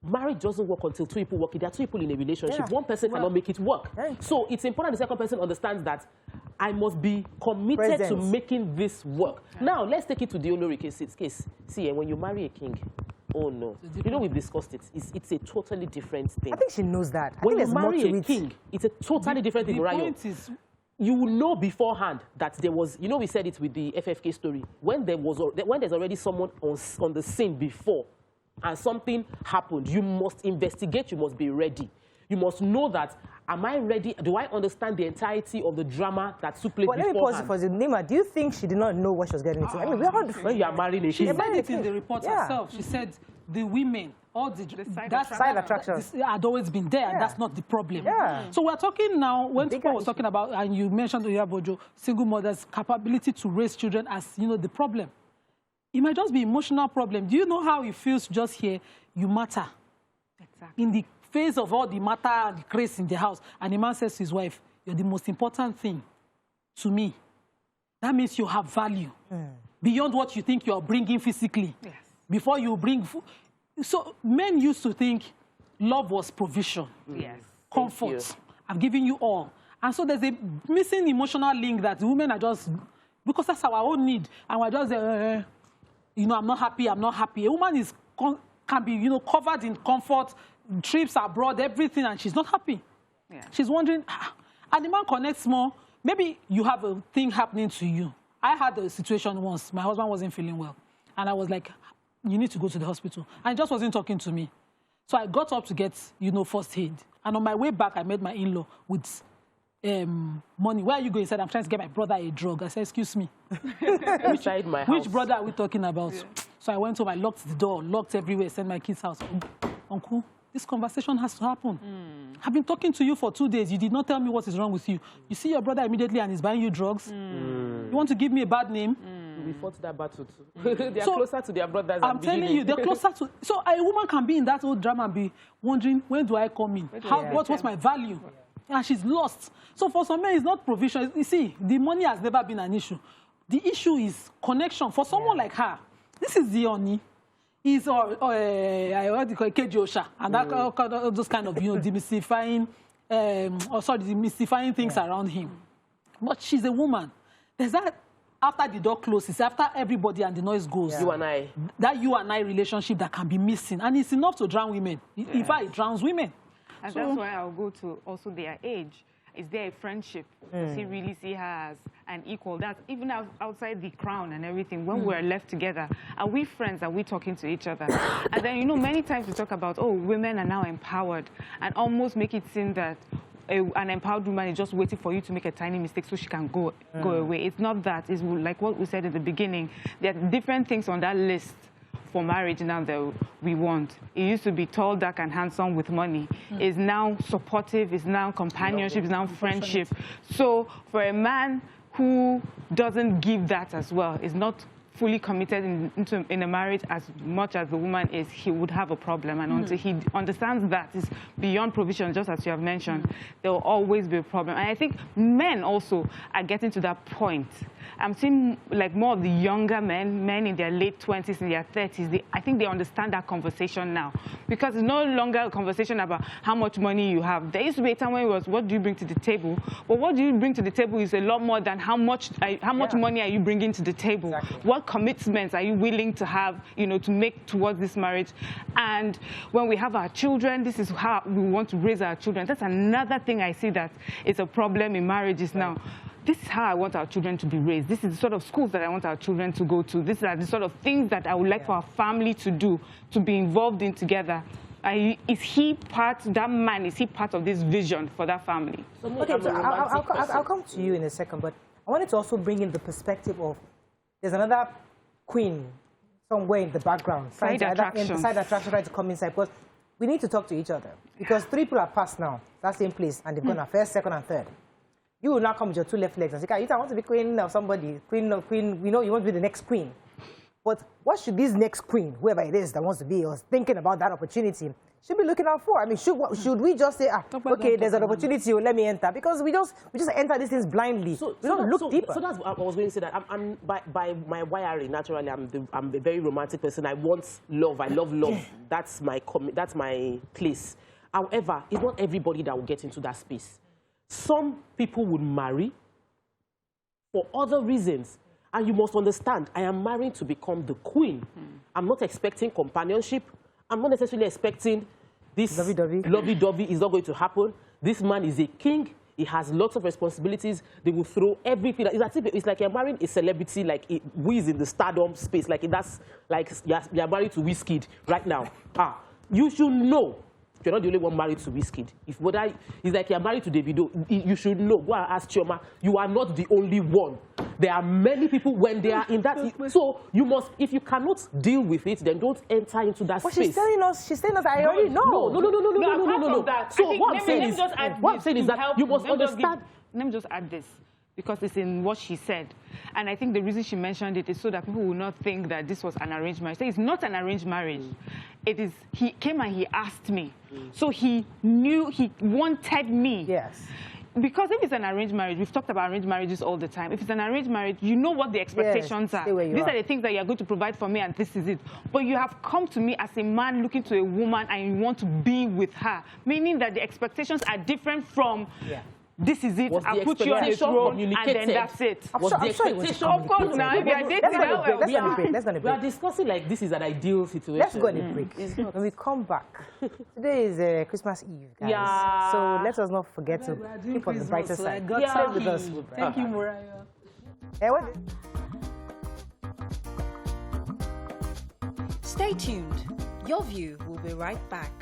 Marriage doesn't work until two people work. There are two people in a relationship. One person cannot make it work. So it's important the second person understands that I must be committed to making this work. Now, let's take it to the Olori case. See, when you marry a king, oh no. You know, we've discussed it. It's a totally different thing. I think she knows that. When you marry a king, it's a totally different thing, right? You will know beforehand that there was, you know, we said it with the FFK story. When there's already someone on the scene before, and something happened, you must investigate, you must be ready. You must know that, am I ready? Do I understand the entirety of the drama that took place beforehand? Let me pause it for you. Nima, do you think she did not know what she was getting into? I mean, when you are marrying a king. She said it in the report herself. She said the women, all the side attractions had always been there, and that's not the problem. So we're talking now, when people was talking about, and you mentioned Iyabo Ojo, single mothers' capability to raise children as, you know, the problem. It might just be emotional problem. Do you know how it feels just here? You matter. Exactly. In the face of all the matter and the craze in the house, and the man says to his wife, you're the most important thing to me. That means you have value beyond what you think you're bringing physically. Yes. Before you bring food. So men used to think love was provision, comfort. I'm giving you all. And so there's a missing emotional link that women are just, because that's our own need. And we're just, you know, I'm not happy, I'm not happy. A woman is, can be, you know, covered in comfort, trips abroad, everything, and she's not happy. Yeah. She's wondering, and the man connects more. Maybe you have a thing happening to you. I had a situation once. My husband wasn't feeling well. And I was like, you need to go to the hospital. And he just wasn't talking to me. So I got up to get, you know, first aid. And on my way back, I met my in-law with money. Where are you going? He said, I'm trying to get my brother a drug. I said, excuse me. Which brother are we talking about? Yeah. So I went home, I locked the door, locked everywhere, sent my kids' house. Uncle, this conversation has to happen. I've been talking to you for 2 days. You did not tell me what is wrong with you. You see your brother immediately and he's buying you drugs. You want to give me a bad name? We fought that battle too. They are closer to their brothers. I'm telling you, they're closer to... So a woman can be in that old drama and be wondering, when do I come in? What's my value? And she's lost. So for some men, it's not provision. You see, the money has never been an issue. The issue is connection. For someone like her, this is the Ooni. Is what do you call it, Kejosha, and that those kind of, you know, demystifying, demystifying things around him. But she's a woman. There's that after the door closes, after everybody and the noise goes. You and I. That you and I relationship that can be missing, and it's enough to drown women. In fact, it drowns women. And so, that's why I'll go to also their age. Is there a friendship? Does he really see her as an equal? That's even outside the crown and everything. When we're left together, are we friends? Are we talking to each other? And then, you know, many times we talk about, oh, women are now empowered, and almost make it seem that an empowered woman is just waiting for you to make a tiny mistake so she can go away. It's not that. It's like what we said at the beginning. There are different things on that list for marriage now that we want. It used to be tall, dark, and handsome with money. It's now supportive, it's now companionship, it's now friendship. So for a man who doesn't give that as well, is not fully committed in a marriage as much as the woman is, he would have a problem. And until he understands that it's beyond provision, just as you have mentioned, there will always be a problem. And I think men also are getting to that point. I'm seeing like more of the younger men in their late 20s, in their 30s, I think they understand that conversation now. Because it's no longer a conversation about how much money you have. There used to be a time when it was, what do you bring to the table? But what do you bring to the table is a lot more than how much money are you bringing to the table? Exactly. What commitments are you willing to have, you know, to make towards this marriage? And when we have our children, this is how we want to raise our children. That's another thing I see that is a problem in marriages now. This is how I want our children to be raised. This is the sort of schools that I want our children to go to. These are the sort of things that I would like for our family to do, to be involved in together. Is he part, that man, is he part of this vision for that family? Okay, so I'll come to you in a second, but I wanted to also bring in the perspective of, there's another queen somewhere in the background. Side attraction trying to come inside, because we need to talk to each other. Because 3 people are passed now, that same place, and they've gone first, second, and third. You will now come with your 2 left legs and say, I want to be queen of somebody, queen, we know you want to be the next queen. But what should this next queen, whoever it is that wants to be, or thinking about that opportunity, should be looking out for? I mean, should we just say, okay, there's an opportunity, let me enter? Because we just enter these things blindly. We don't look deeper. So that's what I was going to say, that I'm by my wiring, naturally, I'm a very romantic person. I want love. I love love. That's my place. However, it's not everybody that will get into that space. Some people would marry for other reasons. And you must understand, I am marrying to become the queen. I'm not expecting companionship. I'm not necessarily expecting this lovey-dovey is not going to happen. This man is a king. He has lots of responsibilities. They will throw everything. It's like you're marrying a celebrity, like who is in the stardom space. Like that's like you're married to Wizkid right now. You should know. You're not the only one married to Wizkid. It's like you're married to Davido. You should know. Go and ask Chioma. You are not the only one. There are many people when they are in that. So you must, if you cannot deal with it, then don't enter into that space. She's telling us, I already know. No. So what I'm saying is that you must understand. Let me just add this. because it's in what she said. And I think the reason she mentioned it is so that people will not think that this was an arranged marriage. So it's not an arranged marriage. It is, he came and he asked me. So he knew, he wanted me. Yes. Because if it's an arranged marriage, we've talked about arranged marriages all the time. If it's an arranged marriage, you know what the expectations are. These are the things that you're going to provide for me, and this is it. But you have come to me as a man looking to a woman, and you want to be with her, meaning that the expectations are different from... This is it, I'll put you on a throne, and then that's it. Was the expectation of course, now, if you're dating that well. Let's go on a break. We are discussing like this is an ideal situation. Let's go on a break. When we come back, today is Christmas Eve, guys. Yeah. So let us not forget to keep on the brighter side. Stay with us. Thank you, Mariah. Stay tuned. Your View will be right back.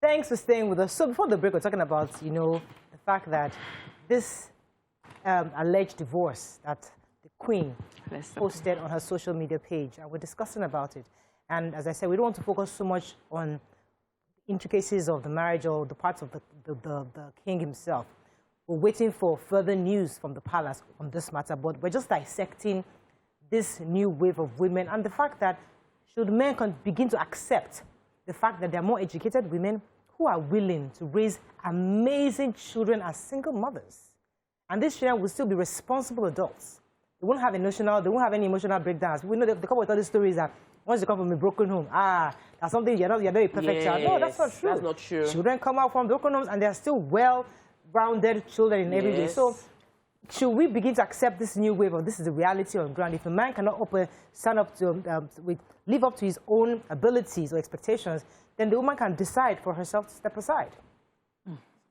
Thanks for staying with us. So before the break, we're talking about, you know, the fact that this alleged divorce that the Queen posted on her social media page, and we're discussing about it. And as I said, we don't want to focus so much on intricacies of the marriage or the parts of the king himself. We're waiting for further news from the palace on this matter, but we're just dissecting this new wave of women and the fact that should men begin to accept the fact that there are more educated women who are willing to raise amazing children as single mothers. And these children will still be responsible adults. They won't have any emotional breakdowns. We know they come with all these stories that once you come from a broken home, that's something, you're not a perfect child. No, that's not true. That's not true. Children come out from broken homes and they're still well-rounded children in every way. So should we begin to accept this new wave of this is the reality on ground? If a man cannot live up to his own abilities or expectations, then the woman can decide for herself to step aside.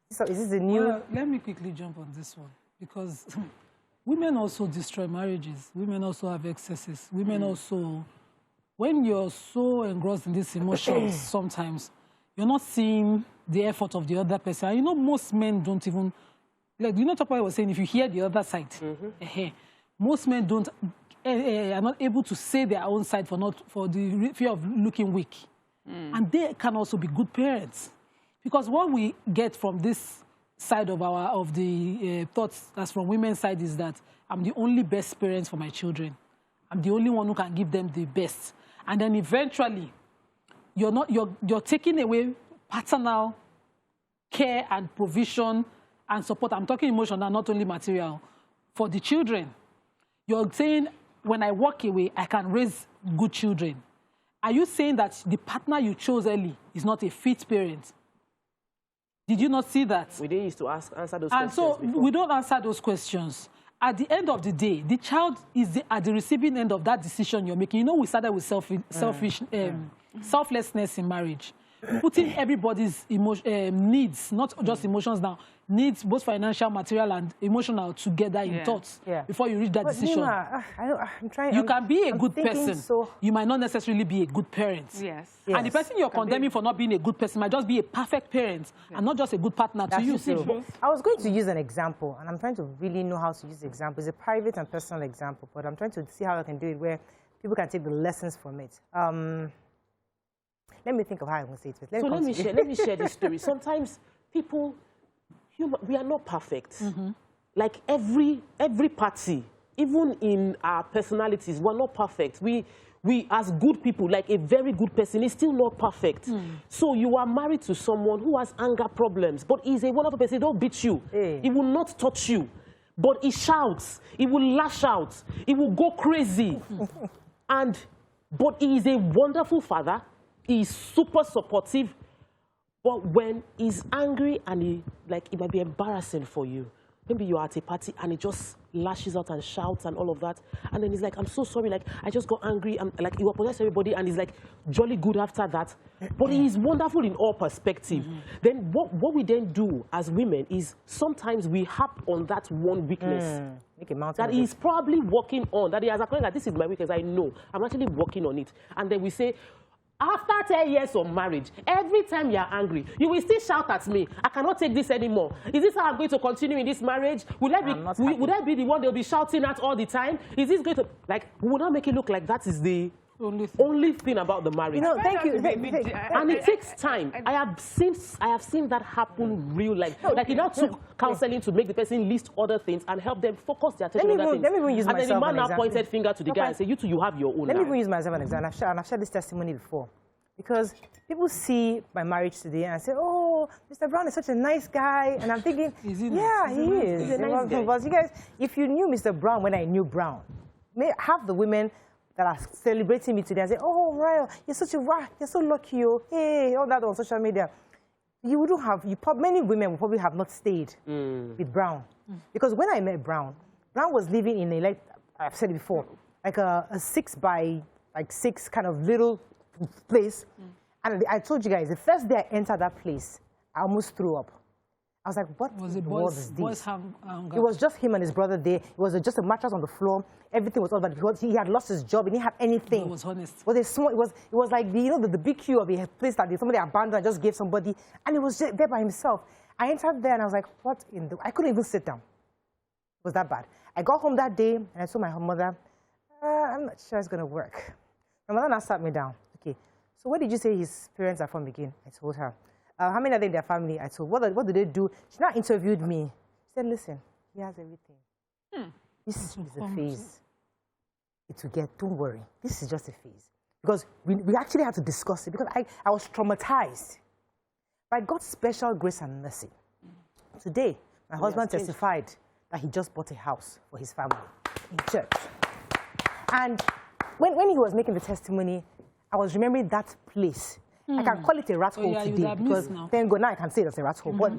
So is this the new... Well, let me quickly jump on this one, because women also destroy marriages. Women also have excesses. Women also, when you're so engrossed in these emotions, sometimes you're not seeing the effort of the other person. And you know, most men don't even... Like, you know, Topa was saying, if you hear the other side, most men are not able to say their own side for the fear of looking weak. And they can also be good parents. Because what we get from this side of the thoughts that's from women's side is that I'm the only best parent for my children. I'm the only one who can give them the best. And then eventually, you're taking away paternal care and provision and support. I'm talking emotional, not only material, for the children. You're saying, when I walk away, I can raise good children. Are you saying that the partner you chose early is not a fit parent? Did you not see that? We didn't used to answer those questions And so before. we don't answer those questions. At the end of the day, the child is at the receiving end of that decision you're making. You know, we started with selflessness in marriage. Putting everybody's needs, not just emotions now, needs both financial, material, and emotional together in thoughts before you reach that decision. Nima, I'm trying. You can be a good person. You might not necessarily be a good parent. Yes. And the person you're condemning for not being a good person might just be a perfect parent and not just a good partner to you. I was going to use an example, and I'm trying to really know how to use the example. It's a private and personal example, but I'm trying to see how I can do it where people can take the lessons from it. Let me think of how I'm going to say it. Let me share this story. Sometimes people, we are not perfect. Like every party, even in our personalities, we're not perfect. We as good people, like a very good person, is still not perfect. So you are married to someone who has anger problems, but he's a wonderful person. He don't beat you. He will not touch you. But he shouts. He will lash out. He will go crazy. But he is a wonderful father. He's super supportive, but when he's angry and it might be embarrassing for you. Maybe you're at a party and he just lashes out and shouts and all of that. And then he's like, I'm so sorry, like, I just got angry. And like, he apologized to everybody and he's like, jolly good after that. But he's wonderful in all perspective. Then what we then do as women is sometimes we harp on that one weakness. Make a mountain that he's probably working on, that he has acknowledged that this is my weakness, I know. I'm actually working on it. And then we say, After 10 years of marriage, every time you're angry, you will still shout at me, I cannot take this anymore. Is this how I'm going to continue in this marriage? Would I be the one they'll be shouting at all the time? Is this going to, like, we will not make it look like that is the only thing about the marriage. You know, thank you. And it takes time. I have seen that happen real life. Like it now took counseling to make the person list other things and help them focus their attention on other things. Let me even use myself. And then the man now pointed finger to the guy and said, you two, you have your own. Let me even use myself as an example. And I've shared this testimony before. Because people see my marriage today and say, oh, Mr. Brown is such a nice guy. And I'm thinking, yeah, he is. He's a nice guy. But you guys, if you knew Mr. Brown when I knew Brown, half the women that are celebrating me today, I say, oh, Ryle, you're so lucky, oh, hey, all that on social media. You wouldn't have, many women would probably have not stayed with Brown. Because when I met Brown was living in a, like I've said it before, like a 6 by 6 kind of little place. And I told you guys, the first day I entered that place, I almost threw up. I was like, what was this? It was just him and his brother there. It was just a mattress on the floor. Everything was over. He had lost his job. He didn't have anything. It was honest. It was like the big queue of a place that somebody abandoned and just gave somebody. And it was just there by himself. I entered there and I was like, what in the... I couldn't even sit down. It was that bad. I got home that day and I told my mother, I'm not sure it's going to work. My mother now sat me down. Okay, so what did you say his parents are from again? I told her. How many are they in their family? I told her. What do they do? She now interviewed me. She said, listen, he has everything. This is a phase. It will get, don't worry. This is just a phase. Because we actually had to discuss it because I was traumatized. By God's special grace and mercy, today, my husband testified that he just bought a house for his family in church. And when he was making the testimony, I was remembering that place. I can call it a rat hole today because thank God now I can say it's a rat hole. But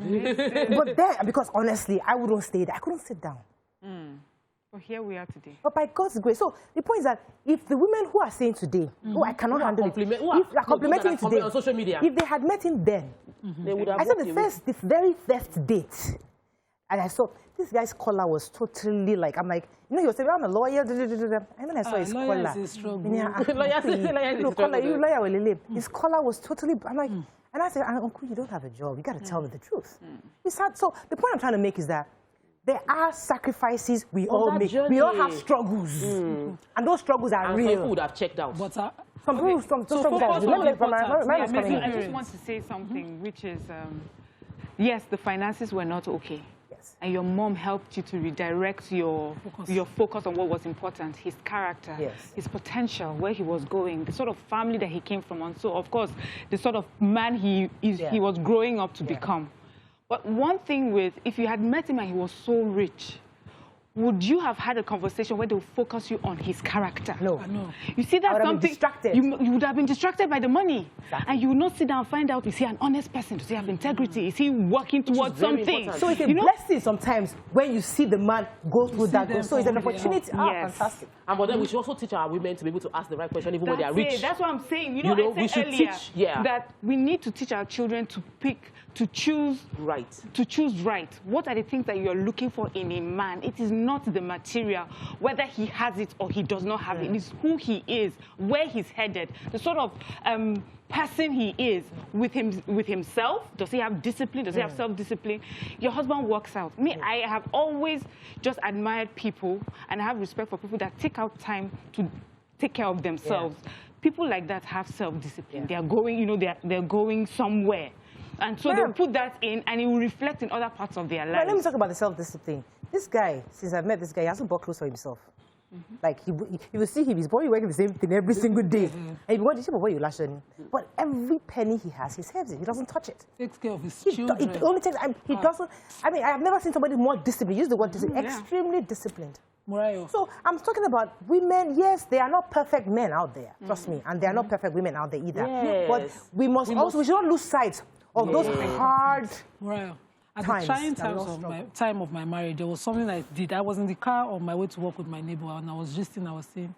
there, because honestly, I wouldn't stay there. I couldn't sit down. Well, here we are today. But by God's grace. So the point is that if the women who are saying today, oh, I cannot handle it, if they are complimenting me today, on social media, if they had met him then, they would have. I said the very first date, and I saw this guy's collar was totally like, I'm like, you know, he was saying, I'm a lawyer. And then I saw his collar. His collar was totally, I'm like, and I said, Uncle, you don't have a job. You got to tell me the truth. So the point I'm trying to make is that there are sacrifices we all make. We all have struggles. And those struggles are real. Some people would have checked out. But some struggles are real. I just want to say something, which is, yes, the finances were not okay. And your mom helped you to redirect your focus on what was important, his character, his potential, where he was going, the sort of family that he came from, and so, of course, the sort of man he was growing up to become. But one thing with, if you had met him and he was so rich, would you have had a conversation where they would focus you on his character? No. You see, that's something, you would have been distracted by the money. Exactly. And you would not sit down and find out, is he an honest person? Does he have integrity? Is he working towards something? So it's a blessing sometimes when you see the man go through that. So it's an opportunity. Fantastic. And but then we should also teach our women to be able to ask the right question even when they are rich. That's what I'm saying. You know I said earlier that we need to teach our children to pick, to choose right. What are the things that you're looking for in a man? It is not the material, whether he has it or he does not have it. It's who he is, where he's headed, the sort of person he is with himself. Does he have discipline? Does he have self-discipline? Your husband works out. Me, I have always just admired people, and I have respect for people that take out time to take care of themselves. People like that have self-discipline. They are going, you know, they're going somewhere. And so they'll put that in, and it will reflect in other parts of their lives. Let me talk about the self-discipline. This guy, since I've met this guy, he hasn't bought clothes for himself. Like, you will see him, he's probably working the same thing every single day. And what do you say about you last year? But every penny he has, he saves it. He doesn't touch it. Takes care of his children. It only takes, he doesn't, I mean, I have never seen somebody more disciplined. Use the word disciplined. Extremely disciplined. So I'm talking about women. Yes, they are not perfect men out there. Trust me. And they are not perfect women out there either. But we should not lose sight of those hard At the trying time of my marriage, there was something I did. I was in the car on my way to work with my neighbor, and I was saying,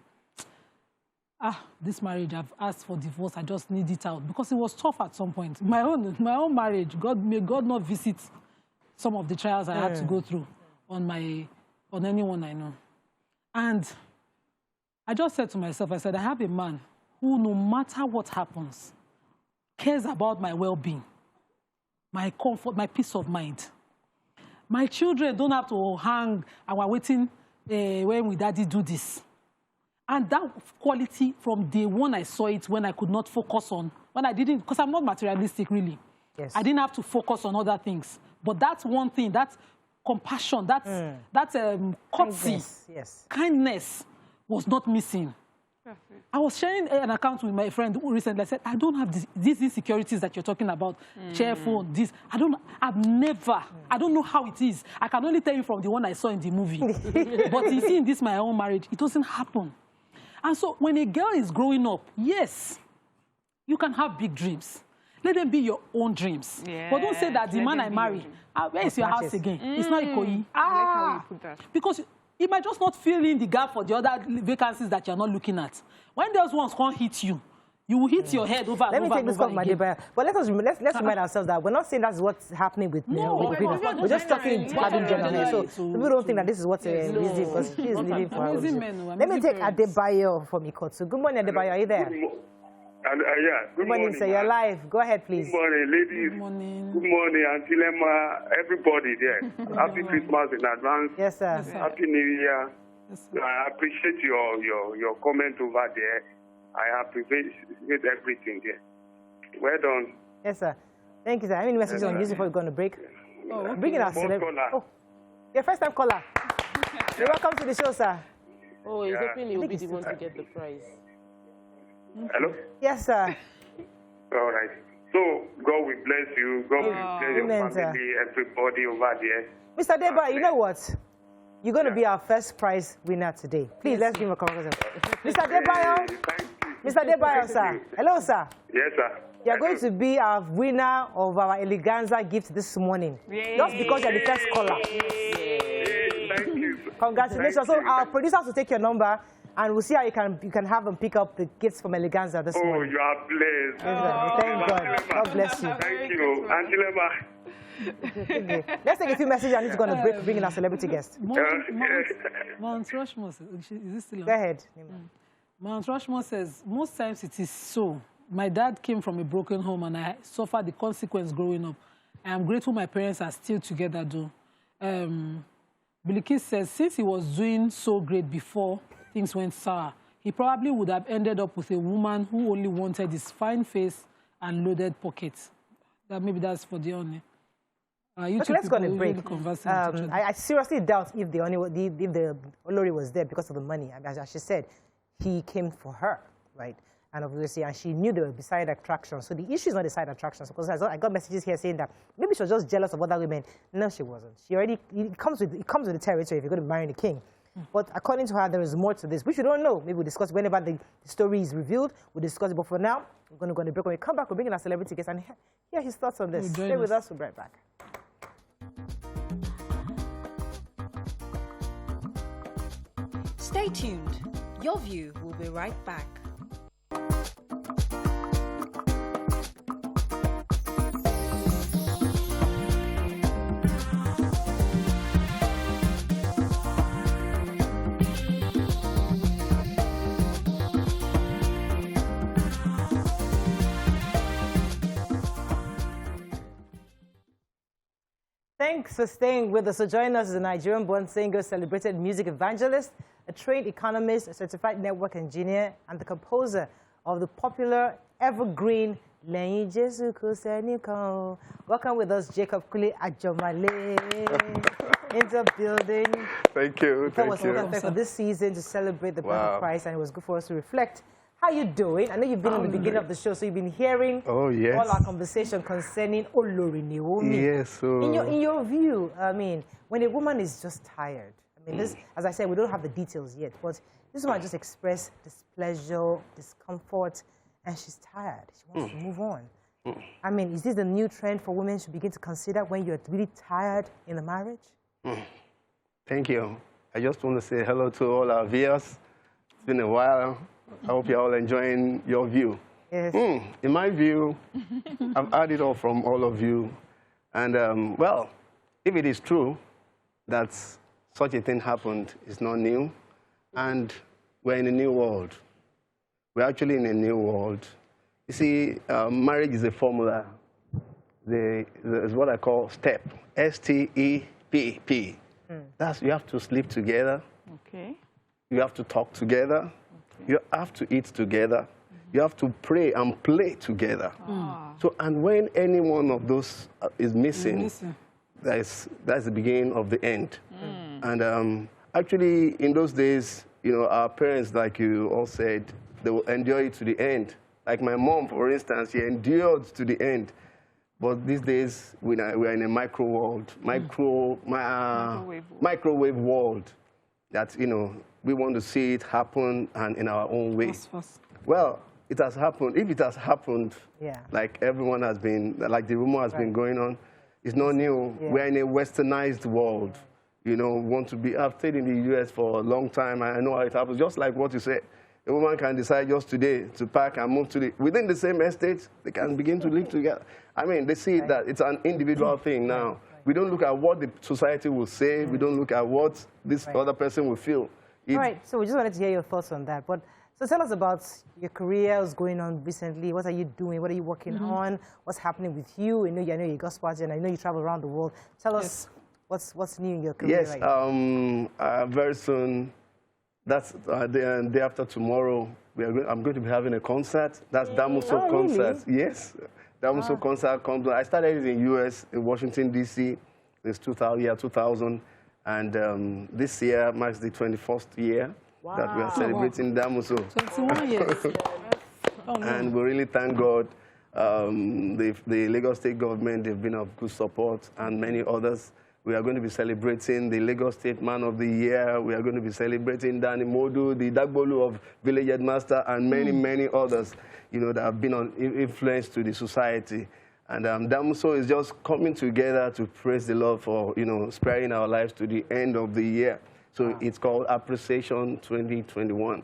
this marriage, I've asked for divorce, I just need it out. Because it was tough at some point. My own marriage, may God not visit some of the trials I had to go through on anyone I know. And I just said to myself, I said, I have a man who, no matter what happens, cares about my well-being, my comfort, my peace of mind. My children don't have to hang and we're waiting when will daddy do this. And that quality from day one, I saw it when I could not focus on, when I didn't, because I'm not materialistic really. Yes. I didn't have to focus on other things. But that's one thing, that compassion, that courtesy, kindness was not missing. I was sharing an account with my friend who recently said, I don't have these insecurities that you're talking about, chair phone, this. I've never, I don't know how it is. I can only tell you from the one I saw in the movie. But you see, in this, my own marriage, it doesn't happen. And so when a girl is growing up, yes, you can have big dreams. Let them be your own dreams. Yeah, but don't say that the man I marry, where is your house again? It's not Ikoyi. Because it might just not fill in the gap for the other vacancies that you're not looking at. When those ones can't hit you, you will hit your head over and over. Let me take this call, Madeba. But let's remind ourselves that we're not saying that's what's happening with we're just talking having general here. So people don't think that this is what's easy because she's living for her. Let me take Adebayo from Ikotu. Good morning, Adebayo. Are you there? Yeah. Good morning, sir. You're live. Go ahead, please. Good morning, ladies. Good morning. Good morning, Auntie Lema, everybody there. Happy Christmas in advance. Yes, sir. Yes, sir. Happy New Year. Yes, I appreciate your comment over there. I appreciate everything there. Well done. Yes, sir. Thank you, sir. Any messages on music before we're going to break? Oh, bringing us your first time caller. You're welcome to the show, sir. Oh, he's hoping you'll be the one to get the prize. Hello? Yes, sir. All right. So, God will bless you. God will bless your family, everybody over there. Mr. Deba, you know what? You're going to be our first prize winner today. Please, let's give him a congratulations. Mr. Debayo. Mr. Debayo, sir. Hello, sir. Yes, sir. You're going to be our winner of our Eleganza gift this morning. Just because you're the first caller. Thank you. Congratulations. So, our producers will take your number. And we'll see how you can have them pick up the gifts from Eleganza this morning. Oh, you are blessed. Thank God. God bless you. Thank you. Auntie Lema. Okay. Let's take a few messages and it's going to break, bringing our celebrity guest. Mount Rushmore, is this still on? Go ahead. Mount Rushmore says, most times it is so. My dad came from a broken home and I suffered the consequence growing up. I am grateful my parents are still together though. Bilikis says, since he was doing so great before things went sour, he probably would have ended up with a woman who only wanted his fine face and loaded pockets. Maybe that's for the only. Okay, let's go on a break. I seriously doubt if the Olori was there because of the money. As she said, he came for her, right? And obviously, and she knew they were beside attractions. So the issue is not the side attractions. Because I got messages here saying that maybe she was just jealous of other women. No, she wasn't. She already it comes with the territory if you're going to marry the king. But according to her, there is more to this, which we don't know. Maybe we'll discuss whenever the story is revealed. We'll discuss it. But for now, we're going to go on a break. When we come back, we'll bring in our celebrity guest and hear his thoughts on this. Stay with us. We'll be right back. Stay tuned. Your View will be right back. Thanks for staying with us. So join us as a Nigerian-born singer, celebrated music evangelist, a trained economist, a certified network engineer, and the composer of the popular evergreen Lẹ́yìn Jésù Kò Sẹ́nìkan. Welcome with us, Jacob Kunle Ajomale, into the building. Thank you. Thank you. For this season to celebrate the birth of Christ, and it was good for us to reflect. How you doing? I know you've been in the beginning of the show, so you've been hearing all our conversation concerning Olori Naomi. Yes. So in your view, I mean, when a woman is just tired, I mean, this, as I said, we don't have the details yet, but this woman just expressed displeasure, discomfort, and she's tired. She wants to move on. I mean, is this the new trend for women to begin to consider when you're really tired in a marriage? Thank you. I just want to say hello to all our viewers. It's been a while. I hope you're all enjoying your view. Yes. In my view, I've heard it all from all of you. And, well, if it is true that such a thing happened, it's not new. And we're in a new world. We're actually in a new world. You see, marriage is a formula. It's what I call STEP, S-T-E-P-P. That's, you have to sleep together. Okay. You have to talk together. Okay. You have to eat together. You have to pray and play together. So, and when any one of those is missing, that's the beginning of the end. And actually, in those days, you know, our parents, like you all said, they will endure it to the end. Like my mom, for instance, she endured to the end. But these days, we're in a microwave world that, you know, we want to see it happen and in our own way. Well, it has happened. If it has happened, like everyone has been, like the rumor has been going on, it's not new. We're in a westernized world. You know, want to be, I've stayed in the US for a long time. I know how it happens. Just like what you said, a woman can decide just today to pack and move to within the same estate, they can begin to live together. I mean, they see that it's an individual thing now. We don't look at what the society will say. We don't look at what this other person will feel. All right, so we just wanted to hear your thoughts on that. But so tell us about your career, what's going on recently. What are you doing? What are you working on? What's happening with you? I know you're gospel artist, and I know you travel around the world. Tell us what's new in your career right now. Very soon, that's the day after tomorrow, I'm going to be having a concert. That's Damuso concert. Really? Yes. Damuso concert comes. I started it in US, in Washington, D.C. It's 2000. And this year marks the 21st year that we are celebrating Damuso. 21 years. And we really thank God. The Lagos State government, they've been of good support, and many others. We are going to be celebrating the Lagos State Man of the Year. We are going to be celebrating Danny Modu, the Dagbolu of Village Headmaster, and many, many others, you know, that have been on influence to the society. And Damuso is just coming together to praise the Lord for, you know, sparing our lives to the end of the year. So it's called Appreciation 2021.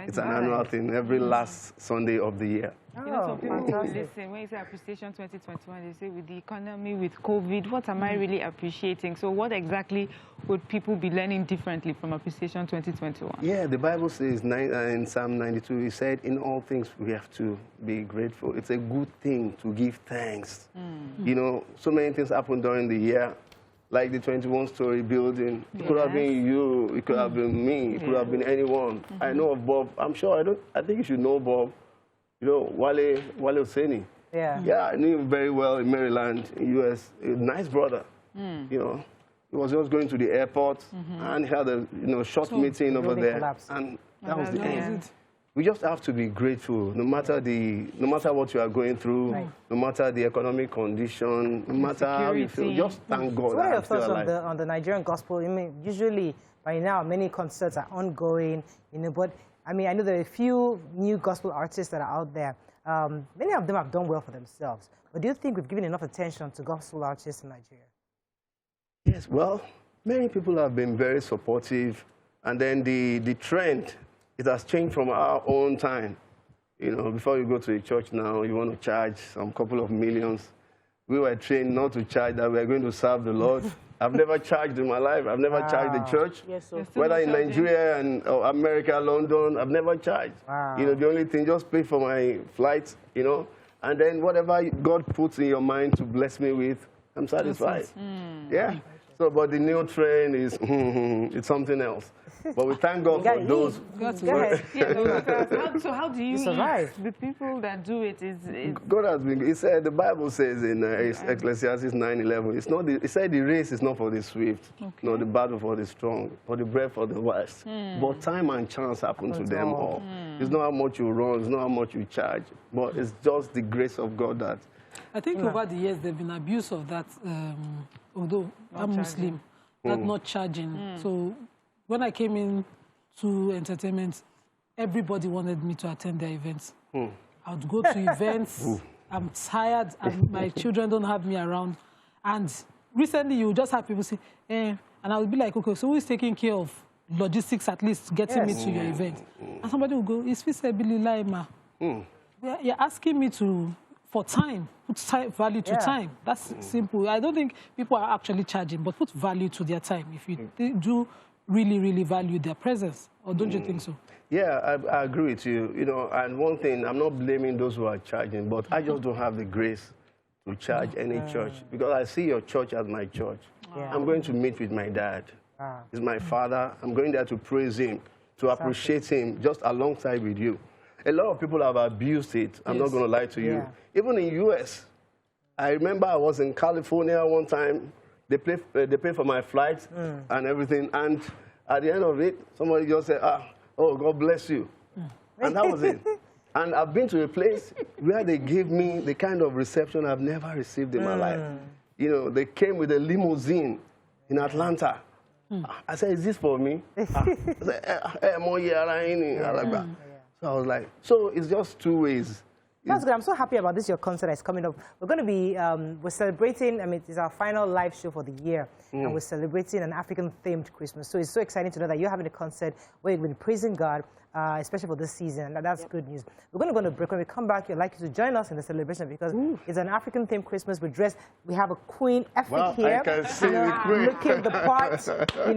It's an annual thing every last Sunday of the year. You know, some people will listen, when you say Appreciation 2021, they say with the economy, with COVID, what am I really appreciating? So what exactly would people be learning differently from Appreciation 2021? Yeah, the Bible says in Psalm 92, it said, in all things we have to be grateful. It's a good thing to give thanks. You know, so many things happen during the year. Like the 21-story building. It could have been you, it could have been me, it could have been anyone. I know of Bob. I'm sure, I think you should know Bob. You know, Wale Oseni. Yeah, I knew him very well in Maryland, in US. A nice brother. You know, he was just going to the airport and had a short meeting over there. Collapsed. And that was the end. We just have to be grateful, no matter what you are going through, no matter the economic condition, no matter how you feel. Just thank God. So what are your thoughts on the Nigerian gospel? I mean, usually by now many concerts are ongoing, you know. But I mean, I know there are a few new gospel artists that are out there. Many of them have done well for themselves. But do you think we've given enough attention to gospel artists in Nigeria? Yes. Well, many people have been very supportive, and then the trend. It has changed from our own time. You know, before you go to a church now, you want to charge some couple of millions. We were trained not to charge, that we are going to serve the Lord. I've never charged in my life. I've never charged the church. Yes, whether in Nigeria or America, London, I've never charged. You know, the only thing, just pay for my flights, you know, and then whatever God puts in your mind to bless me with, I'm satisfied. Yeah. So, but the new trend is, it's something else. But we thank God for those. So how do you survive? The people that do it is God has been. He said, the Bible says in Ecclesiastes 9:11. It's not. It said the race is not for the swift, nor the battle for the strong, but the bread for the wise. But time and chance happen to them all. It's not how much you run. It's not how much you charge. But it's just the grace of God that. I think over the years there's been abuse of that. Although I'm Muslim, that not charging. So. When I came in to entertainment, everybody wanted me to attend their events. I would go to events. I'm tired, and my children don't have me around. And recently, you just have people say, and I would be like, okay, so who is taking care of logistics, at least getting me to your event? And somebody will go, it's feasibility, ma. You're asking me for time, put value to time. That's simple. I don't think people are actually charging, but put value to their time. If you do really, really value their presence, or don't you think so? Yeah, I agree with you. You know, and one thing, I'm not blaming those who are charging, but I just don't have the grace to charge any church because I see your church as my church. Yeah. I'm going to meet with my dad. He's my father. I'm going there to praise him, to appreciate him, just alongside with you. A lot of people have abused it. I'm not going to lie to you. Even in U.S., I remember I was in California one time. They paid for my flight and everything. And at the end of it, somebody just said, oh, God bless you. And that was it. And I've been to a place where they gave me the kind of reception I've never received in my life. You know, they came with a limousine in Atlanta. I said, is this for me? I said, so I was like, so it's just two ways. That's good. I'm so happy about this, your concert that's coming up. We're going to be, we're celebrating, I mean, it's our final live show for the year, and we're celebrating an African-themed Christmas. So it's so exciting to know that you're having a concert where you're going to be praising God, especially for this season, and that's good news. We're going to go on a break. When we come back, you'd like you to join us in the celebration because it's an African-themed Christmas. We're dressed, we have a queen here. I can see the queen. Looking the part, so we're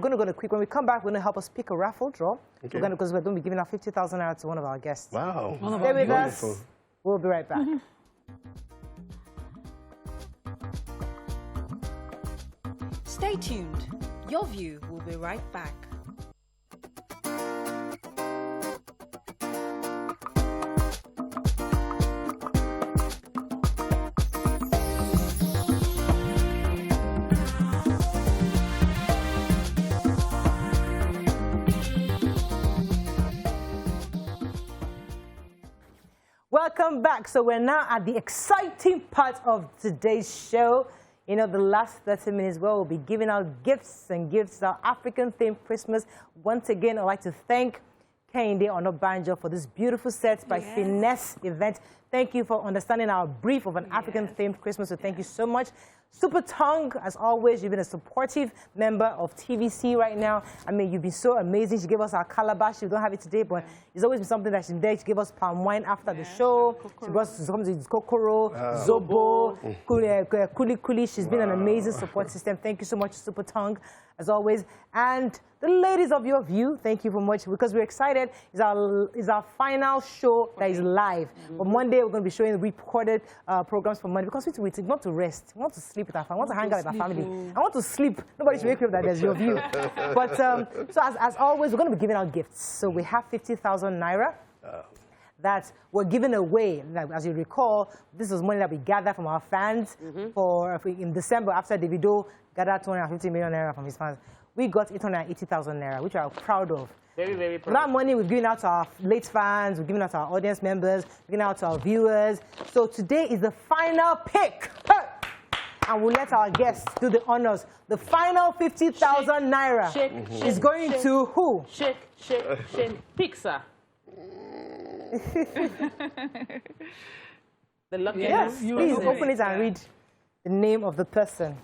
going to go on a quick. When we come back, we're going to help us pick a raffle draw. Okay. Because we're going to be giving out 50,000 naira to one of our guests. Wow. Stay with us. We'll be right back. Stay tuned. Your View will be right back. Welcome back. So we're now at the exciting part of today's show. You know, the last 30 minutes where we'll be giving out gifts and gifts, our African-themed Christmas. Once again, I'd like to thank Kehinde Onabanjo for this beautiful set by Finesse Event. Thank you for understanding our brief of an African-themed Christmas, so thank you so much. Super Tongue, as always, you've been a supportive member of TVC right now. I mean, you've been so amazing. She gave us our calabash. We don't have it today, but it's always been something that she's there. She gave us palm wine after the show. Kokoro. She brought some kokoro, zobo, kuli kuli. She's been an amazing support system. Thank you so much, Super Tongue, as always. And the ladies of Your View, thank you very much, because we're excited. It's our final show that is live. But Monday, we're going to be showing the recorded programs for Monday, because we want to rest. We want to sleep with our family. I want to hang out with our family. I want to sleep. Nobody should wake up that there's Your View. But so as always, we're going to be giving out gifts. So we have 50,000 naira that we're giving away. Like, as you recall, this was money that we gathered from our fans in December after Davido gathered 250 million naira from his fans. We got 880,000 naira, which we are proud of. Very, very proud. That money we've given out to our late fans, we've given out to our audience members, we've given out to our viewers. So today is the final pick. And we'll let our guests do the honors. The final 50,000 naira is going to who? Shake. Pixar. The lucky please open it and read the name of the person.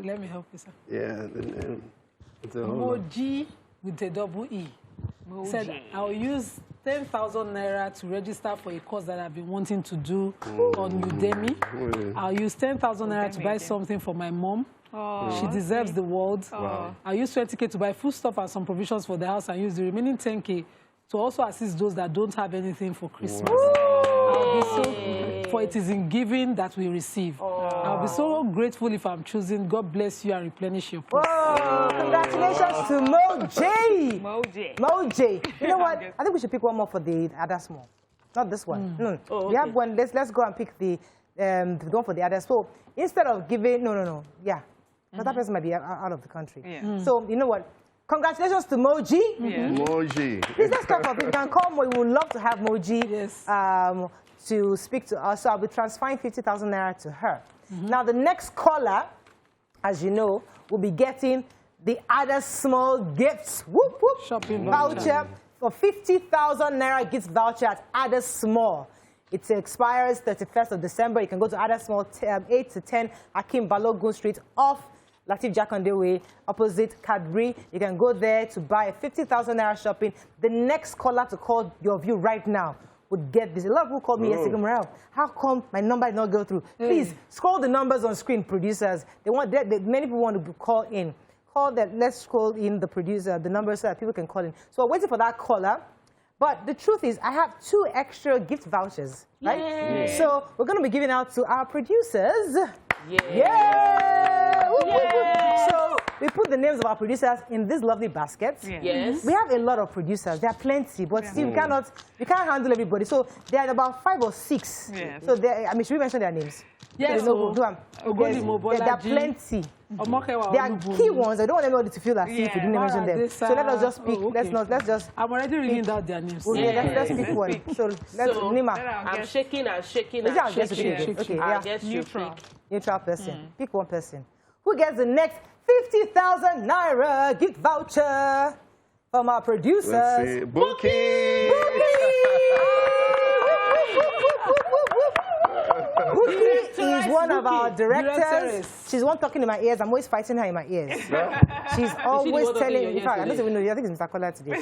Let me help you, sir. Yeah, the name. Moji with a double E. Said, I'll use 10,000 naira to register for a course that I've been wanting to do on Udemy. I'll use 10,000 naira to buy something for my mom. She deserves the world. I'll use 20K to buy foodstuff and some provisions for the house, and use the remaining 10K to also assist those that don't have anything for Christmas. I'll be so, for it is in giving that we receive. I'll be so grateful if I'm choosing. God bless you and replenish your purse. Congratulations to Mo J. You know what? I think we should pick one more for the other small. Not this one. No. We have one. Let's go and pick the one for the other. So instead of giving, no. Yeah. But that person might be out of the country. So you know what? Congratulations to Moji. Moji. Please, let's talk about it. You can call Mo. We would love to have Moji to speak to us. So I'll be transferring 50,000 naira to her. Now, the next caller, as you know, will be getting the other small gifts. Whoop, whoop. Shopping voucher for 50,000 naira gift voucher at Other Small. It expires 31st of December. You can go to Other Small, 8 to 10 Akim Balogun Street off Latif Jakande Way, opposite Cadbury. You can go there to buy a 50,000 naira shopping. The next caller to call Your View right now would get this. A lot of people called me yesterday, Morale, how come my number did not go through? Please, scroll the numbers on screen, producers. Many people want to call in. Call that, let's scroll in the producer, the numbers so that people can call in. So I'm waiting for that caller. But the truth is, I have 2 extra gift vouchers, right? Yay. So we're going to be giving out to our producers. Yeah! So we put the names of our producers in these lovely baskets. Yes. We have a lot of producers. There are plenty, but still we can't handle everybody. So there are about 5 or 6. Yes. So should we mention their names? Yes. There are plenty. They are key ones. I don't want anybody to feel that if we didn't mention them. So let us just pick. Let's just. I'm already reading out their names. Let's pick one. So Nima. I'm shaking and shaking and shaking. Okay. I guess neutral person. Pick one person. Who gets the next 50,000 naira gift voucher from our producers? Let's see. Bookie! Bookie is one of our directors. She's one talking in my ears. I'm always fighting her in my ears. She's always telling. In fact, I don't even know. I think it's Mr. Kola today.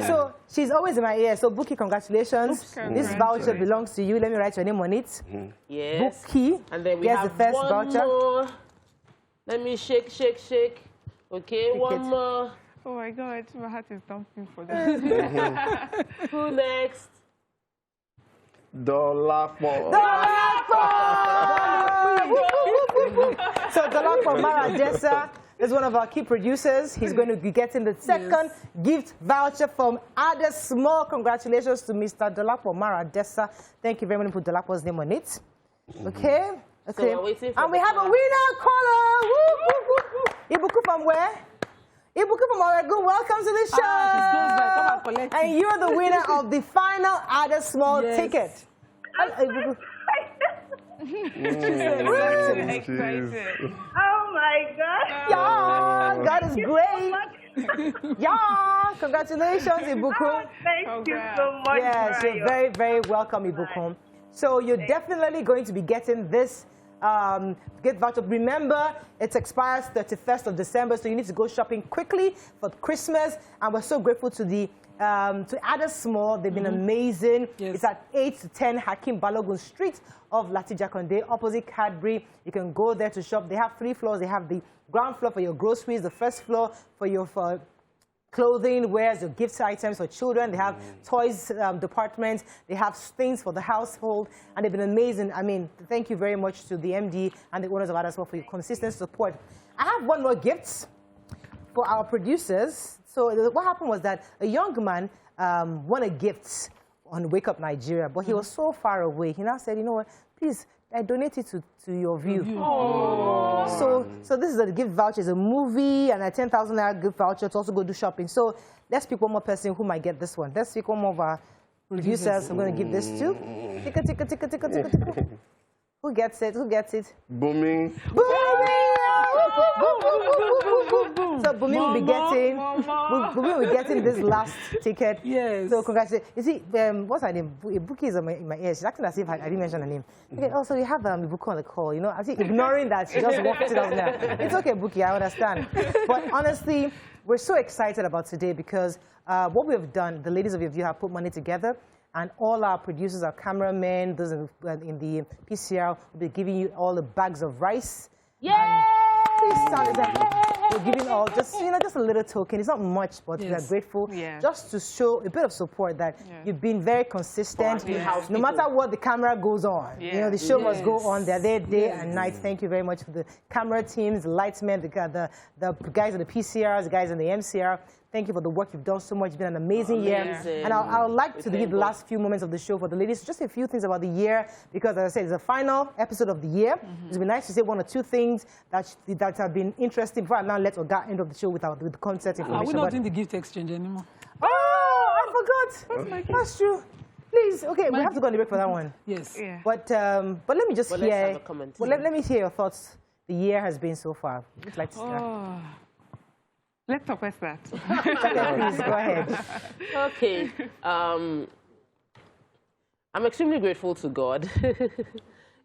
So she's always in my ear. So Bookie, congratulations. This voucher belongs to you. Let me write your name on it. Yes. Bookie. And then we have the first voucher. More. Let me shake. Okay, one more. Oh my God, my heart is thumping for this. Who next? Dolapo. So Dolapo Maradesa is one of our key producers. He's going to be getting the second gift voucher from Ada Small. Congratulations to Mr. Dolapo Maradesa. Thank you very much for Dolapo's name on it. Okay. So and we have a winner caller. Ibuku from where? Ibuku from Oregon, welcome to the show. And you're the winner of the final Ada Small ticket. Excited. Oh my God. Yeah, God is great. Yeah, congratulations, Ibuku. Oh, thank you so much. Yes, you're very, very welcome, Ibuku. So you're definitely going to be getting this gift voucher. Remember, it expires 31st of December, so you need to go shopping quickly for Christmas. And we're so grateful to the to Ada Small. They've been amazing. Yes. It's at 8 to 10 Hakim Balogun Street of Latijakonde, opposite Cadbury. You can go there to shop. They have 3 floors. They have the ground floor for your groceries, the first floor for your clothing, wares, your gift items for children. They have toys departments. They have things for the household. And they've been amazing. I mean, thank you very much to the MD and the owners of Ada Small for your consistent support. I have one more gift for our producers. So what happened was that a young man won a gift on Wake Up Nigeria, but he was so far away. He now said, you know what, please, I donate it to YourView. So this is a gift voucher. It's a movie and a 10,000 naira gift voucher to also go do shopping. So let's pick one more person who might get this one. Let's pick one more of our producers I'm going to give this to. Tika. Who gets it? Booming. So Bumi will be getting this last ticket. Yes. So congratulations. You see, what's her name? Ibuki is in my ear. She's acting as if I didn't mention her name. Okay. Oh, so you have Ibuki on the call. You know, I think ignoring that she just walked it out there. It's okay, Buki. I understand. But honestly, we're so excited about today because what we have done, the ladies of YourView have put money together. And all our producers, our cameramen, those in the PCR, will be giving you all the bags of rice. Yay! We're giving all just a little token. It's not much, but we are grateful just to show a bit of support that you've been very consistent. No matter what the camera goes on, you know the show must go on. They're there day and night. Thank you very much for the camera teams, the lightsmen, the guys in the PCRs, the guys in the MCR. Thank you for the work you've done so much. It's been an amazing year. And I would like to give the last few moments of the show for the ladies, just a few things about the year, because as I said, it's the final episode of the year. It's been nice to say one or two things that have been interesting. Before I now let Oga end of the show with the concert information. Are we not doing the gift exchange anymore? Oh, I forgot. That's true. Please, okay, we have to go on the break for that one. Yes. Yeah. But let me just hear. Well, let me hear your thoughts. The year has been so far. Would you like to start? Let's talk about that. Okay, please, go ahead. Okay. I'm extremely grateful to God.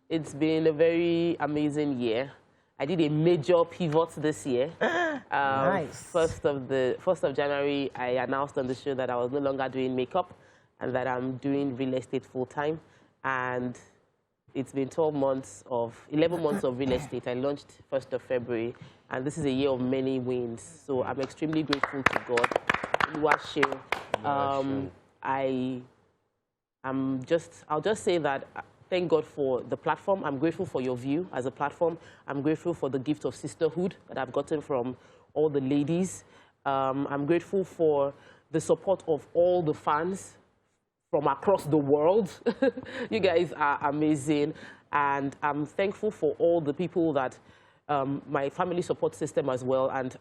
It's been a very amazing year. I did a major pivot this year. Nice. 1st of January, I announced on the show that I was no longer doing makeup. and that I'm doing real estate full-time. And it's been 11 months of real estate. I launched 1st of February, and this is a year of many wins. So I'm extremely grateful to God. I'll just say that thank God for the platform. I'm grateful for YourView as a platform. I'm grateful for the gift of sisterhood that I've gotten from all the ladies. I'm grateful for the support of all the fans from across the world. You guys are amazing. And I'm thankful for all the people that my family support system as well. And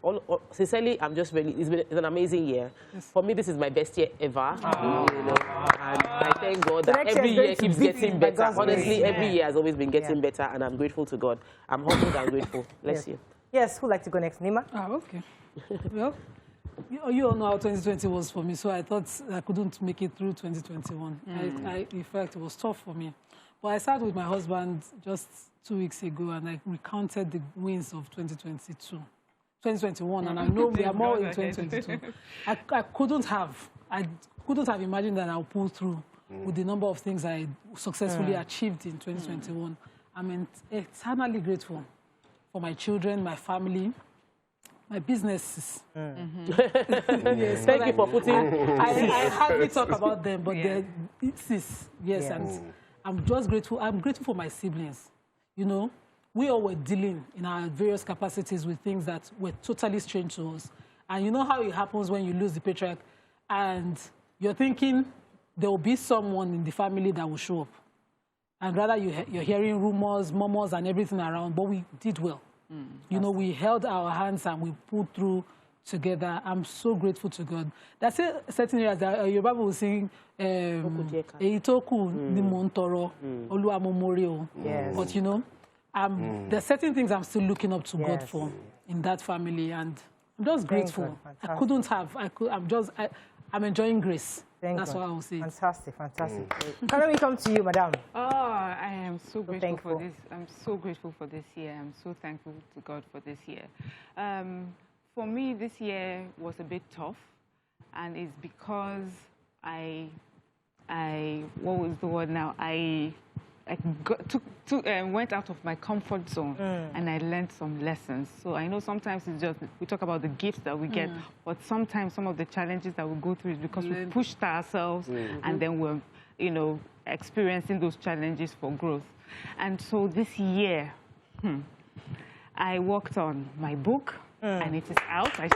sincerely, I'm just really, it's an amazing year. Yes. For me, this is my best year ever. You know, and I thank God that every year keeps getting better. Honestly, every year has always been getting better, and I'm grateful to God. I'm humbled and grateful. Bless you. Yes, who'd like to go next? Nima? Okay. Well, you all know how 2020 was for me, so I thought I couldn't make it through 2021. In fact, it was tough for me. But I sat with my husband just 2 weeks ago, and I recounted the wins of 2021, and I know we are more in 2022. I couldn't have imagined that I'll pull through with the number of things I successfully achieved in 2021. I'm eternally grateful for my children, my family, my businesses. Yes, thank you for putting... I hardly talk about them, but and I'm just grateful. I'm grateful for my siblings. You know, we all were dealing in our various capacities with things that were totally strange to us. And you know how it happens when you lose the patriarch, and you're thinking there will be someone in the family that will show up. And rather you're hearing rumors, murmurs, and everything around, but we did well. You know, we held our hands and we pulled through together. I'm so grateful to God. That's a certain areas that your Bible will sing, Eitoku ni Montoro, Oluwa Momorio. But you know, there's certain things I'm still looking up to God for in that family, and I'm just grateful. I couldn't have. I'm enjoying grace. That's what I will say. Fantastic, fantastic. Can we come to you, madam? Oh, I am so grateful for this. I'm so grateful for this year. I'm so thankful to God for this year. For me, this year was a bit tough, and it's because what was the word now? I went out of my comfort zone, and I learned some lessons. So I know sometimes it's just, we talk about the gifts that we get, but sometimes some of the challenges that we go through is because we pushed ourselves, and then we're, you know, experiencing those challenges for growth. And so this year, I worked on my book, and it is out. I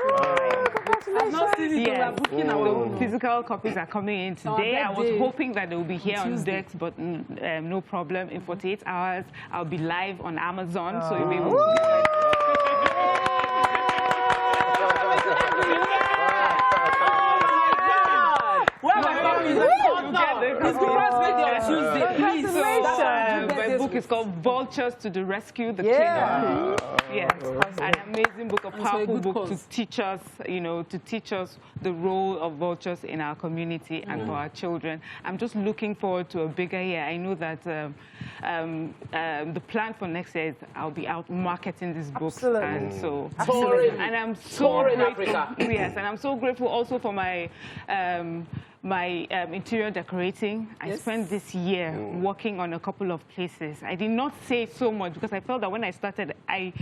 have not seen it. Yes. The physical copies are coming in today. I was hoping that they will be here on decks, but no problem. In 48 hours, I'll be live on Amazon, so you'll be able to my book is called Vultures to the Rescue, the Kingdom. Yes, an amazing book, a powerful book to teach us, you know, to teach us the role of vultures in our community and for our children. I'm just looking forward to a bigger year. I know that the plan for next year is I'll be out marketing this book, and so and I'm so grateful. Yes, and I'm so grateful also for my interior decorating. I spent this year working on a couple of places. I did not say so much because I felt that when I started, I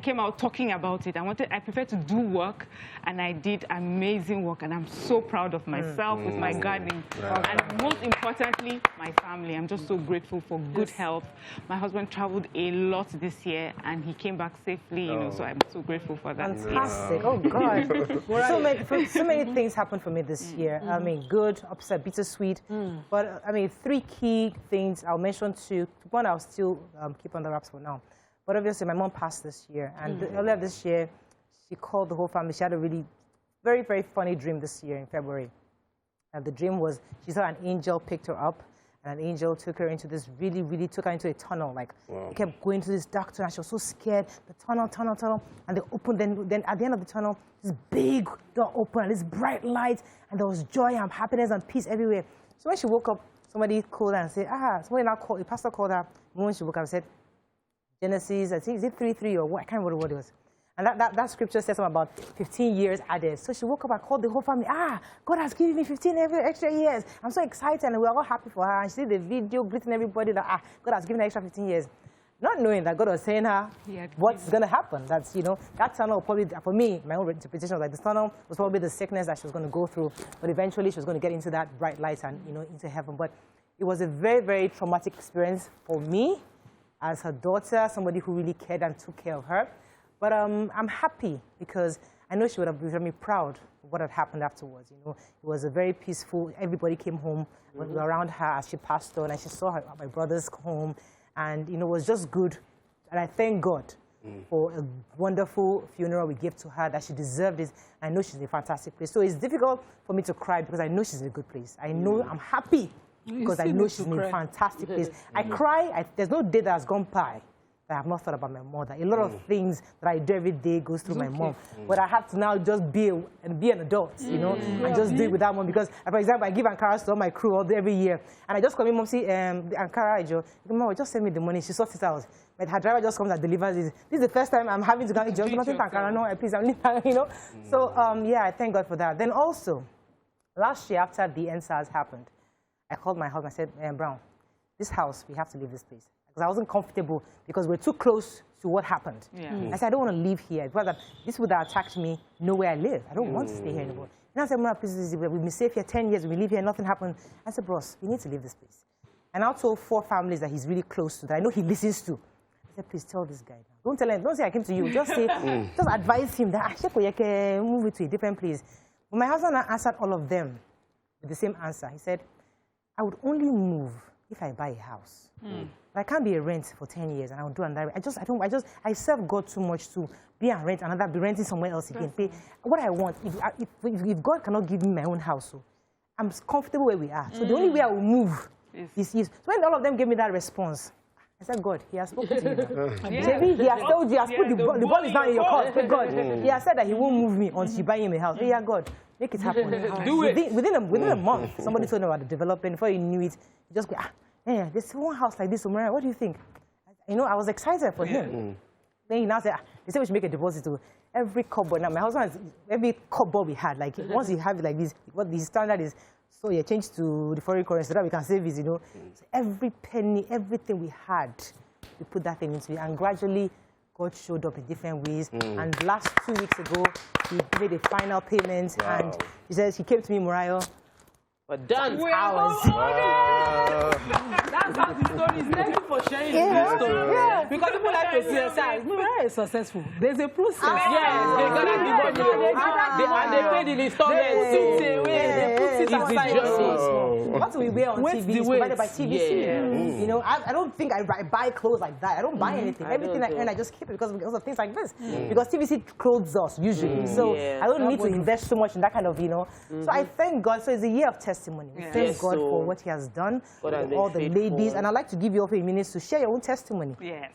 came out talking about it. I prefer to do work, and I did amazing work, and I'm so proud of myself with my gardening. And most importantly, my family. I'm just so grateful for good health. My husband traveled a lot this year, and he came back safely, you know, so I'm so grateful for that. Fantastic. Oh, God. so many things happened for me this year. I mean, good, upset, bittersweet. But I mean, 3 key things I'll mention. 2. One I'll still keep on the wraps for now. But obviously, my mom passed this year, and earlier this year, she called the whole family. She had a really very, very funny dream this year in February. And the dream was she saw an angel picked her up, and an angel took her into this took her into a tunnel. Like, they kept going to this dark tunnel. She was so scared. The tunnel, and they opened. Then at the end of the tunnel, this big door opened, and this bright light, and there was joy and happiness and peace everywhere. So when she woke up, somebody called her and said, somebody now called, the pastor called her. When she woke up and said, Genesis, I think, is it 3:3 or what? I can't remember what it was. And that scripture says something about 15 years added. So she woke up and called the whole family. God has given me 15 extra years. I'm so excited, and we're all happy for her. And she did the video greeting everybody that, God has given her extra 15 years. Not knowing that God was saying her what's going to happen. That's, that tunnel probably, for me, my own interpretation was like this tunnel was probably the sickness that she was going to go through. But eventually she was going to get into that bright light and, into heaven. But it was a very, very traumatic experience for me as her daughter, somebody who really cared and took care of her. But I'm happy because I know she would have been very proud of what had happened afterwards. It was a very peaceful, everybody came home around her as she passed on, and she saw my brothers home. And, it was just good. And I thank God for a wonderful funeral we gave to her, that she deserved it. I know she's in a fantastic place. So it's difficult for me to cry because I know she's in a good place. I know I'm happy because I know she's in a fantastic place. I cry. There's no day that has gone by that I have not thought about my mother. A lot of things that I do every day goes through my mom. But I have to now just be an adult, and just do it with that mom. Because, for example, I give Ankara to all my crew every year. And I just come in, Mom, see, the Ankara, Mom, just send me the money. She sorts it out. But her driver just comes and delivers it. This is the first time I'm having to go, nothing Ankara, no, please, I'm leaving, So, yeah, I thank God for that. Then also, last year after the NSAS happened, I called my husband. I said, Brown, this house, we have to leave this place. Because I wasn't comfortable because we're too close to what happened. I said, I don't want to live here. Because this would have attacked me, know where I live. I don't want to stay here anymore. And I said, Mama, please, we've been safe here 10 years. We live here, nothing happened. I said, Bros, we need to leave this place. And I told 4 families that he's really close to, that I know he listens to. I said, please tell this guy. Don't tell him, don't say I came to you. Just say, just advise him that I can move it to a different place. But my husband answered all of them with the same answer. He said, I would only move if I buy a house. But I can't be a rent for 10 years and I'll do another. I serve God too much to be and rent another, be renting somewhere else again. Pay what I want. If God cannot give me my own house, so I'm comfortable where we are. So the only way I will move is. So when all of them gave me that response, I said, God, he has spoken to you. He has told you, he has put the ball is down in your court. God, he has said that he won't move me until you buy him a house. Yeah, God, make it happen. Do it. Within a month, somebody told me about the development. Before you knew it, you just go, there's one house like this, Omara, what do you think? I was excited for him. Then he now said, they said we should make a deposit to every cupboard. Now, my husband, every cupboard we had, like, once you have it like this, what the standard is, so you change to the foreign currency so that we can save it, So every penny, everything we had, we put that thing into it. And gradually, God showed up in different ways. And last 2 weeks ago, he made a final payment. Wow. And he says, he came to me, Murayo. But done. Hours. That's how the story is. Thank you for sharing the story. Yeah. Because people like to see a side. Murayo is successful. There's a process. Yes, they got the money. And they paid in installments. They put it aside. What we wear on TV is provided by TVC. I don't think I buy clothes like that. I don't buy anything. Everything I earn, I just keep it because of things like this. Because TVC clothes us usually. So I don't need to invest so much in that kind of, So I thank God. So it's a year of testimony. Thank God for what he has done. All the ladies. And I'd like to give you all 3 minutes to share your own testimony of the year.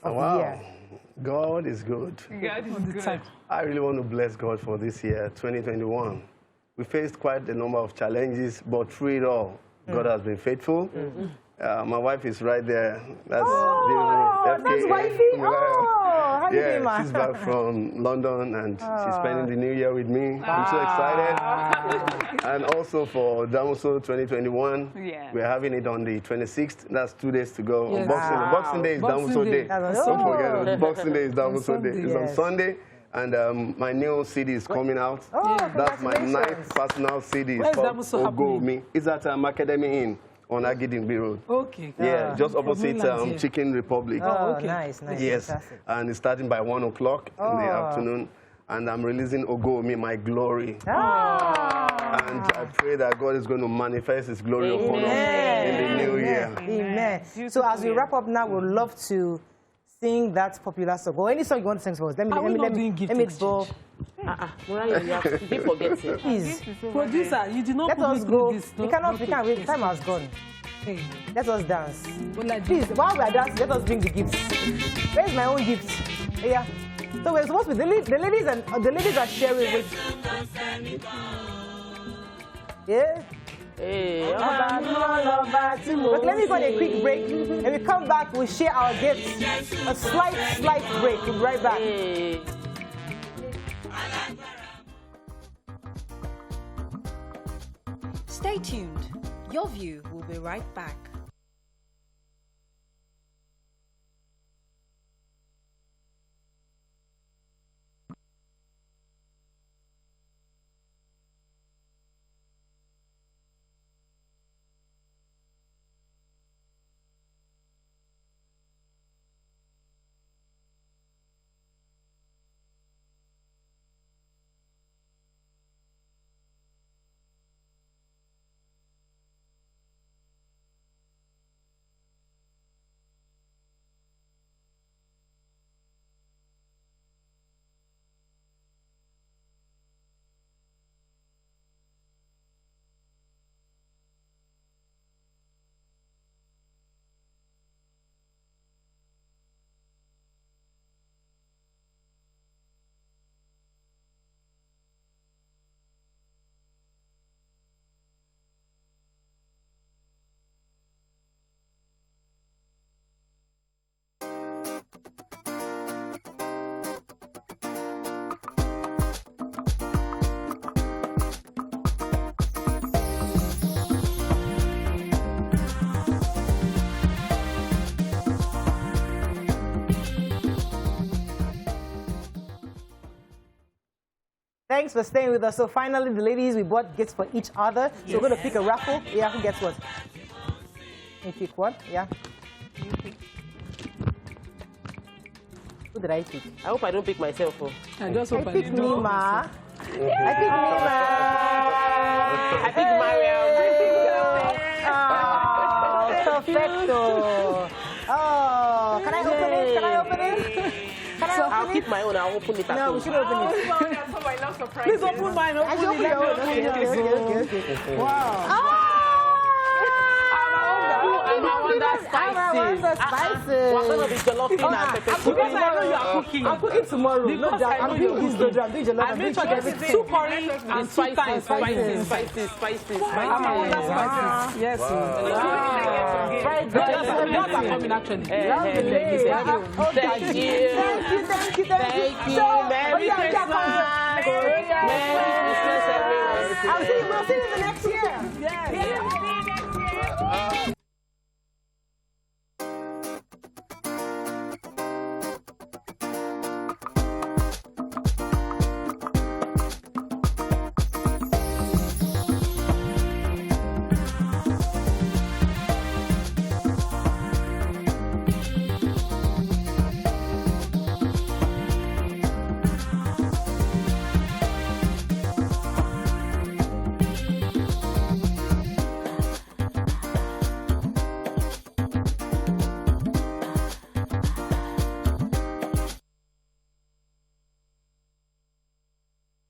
God is good. God is good. I really want to bless God for this year, 2021. We faced quite a number of challenges, but through it all, God has been faithful. My wife is right there. That's wifey. How you doing, ma? She's back from London and she's spending the new year with me. I'm so excited. And also for Damoso 2021, we're having it on the 26th. That's 2 days to go. Yes. Boxing Day is Damoso Day. Don't forget, Boxing Day is Damoso Day. It's on Sunday. And my new CD is coming out. That's my 9th personal CD. It's called Ogo Me. It's at Academy Inn on Agidingbi Road. Okay. Yeah, just opposite Chicken Republic. Nice. Yes, fantastic. And it's starting by 1 o'clock in the afternoon. And I'm releasing Ogo Me, My Glory. And I pray that God is going to manifest His glory upon us in the new year. Amen. So as we wrap up now, we'd love to sing that popular song. Or any song you want to sing for us. Let me go. Keep forgetting. Please. Producer, you did not let us go. We can't wait. The time has gone. Hey. Let us dance. Please, while we are dancing, let us bring the gifts. Where's my own gifts? Yeah. So we're supposed to be the ladies are sharing with. Yeah. Hey, but let me go on a quick break. When we come back, we'll share our gifts. A slight break. We'll be right back. Stay tuned. Your View will be right back. Thanks for staying with us. So finally, the ladies, we bought gifts for each other. So we're going to pick a raffle. Yeah, who gets what? You pick one? Yeah. Who did I pick? I hope I don't pick myself. I just hope I picked Nima. Yeah. I picked Nima. I picked Mariam. Oh, perfecto. Oh, can I open it? Can I open it? I'll keep my own. I'll open it at No, we should open it. Please open mine. Open it. Okay. Wow. Spices. We're going to be jollof and pepper soup. Because I know you are cooking. I'm cooking tomorrow. Because I know you're cooking. I'm doing jollof. I made sure there's 2 curry and 2 times spices. Spices. Yes. Fried What are coming actually? Thank you. Thank you. Merry Christmas. Merry Christmas, everyone. We'll see you in the next year. Yes.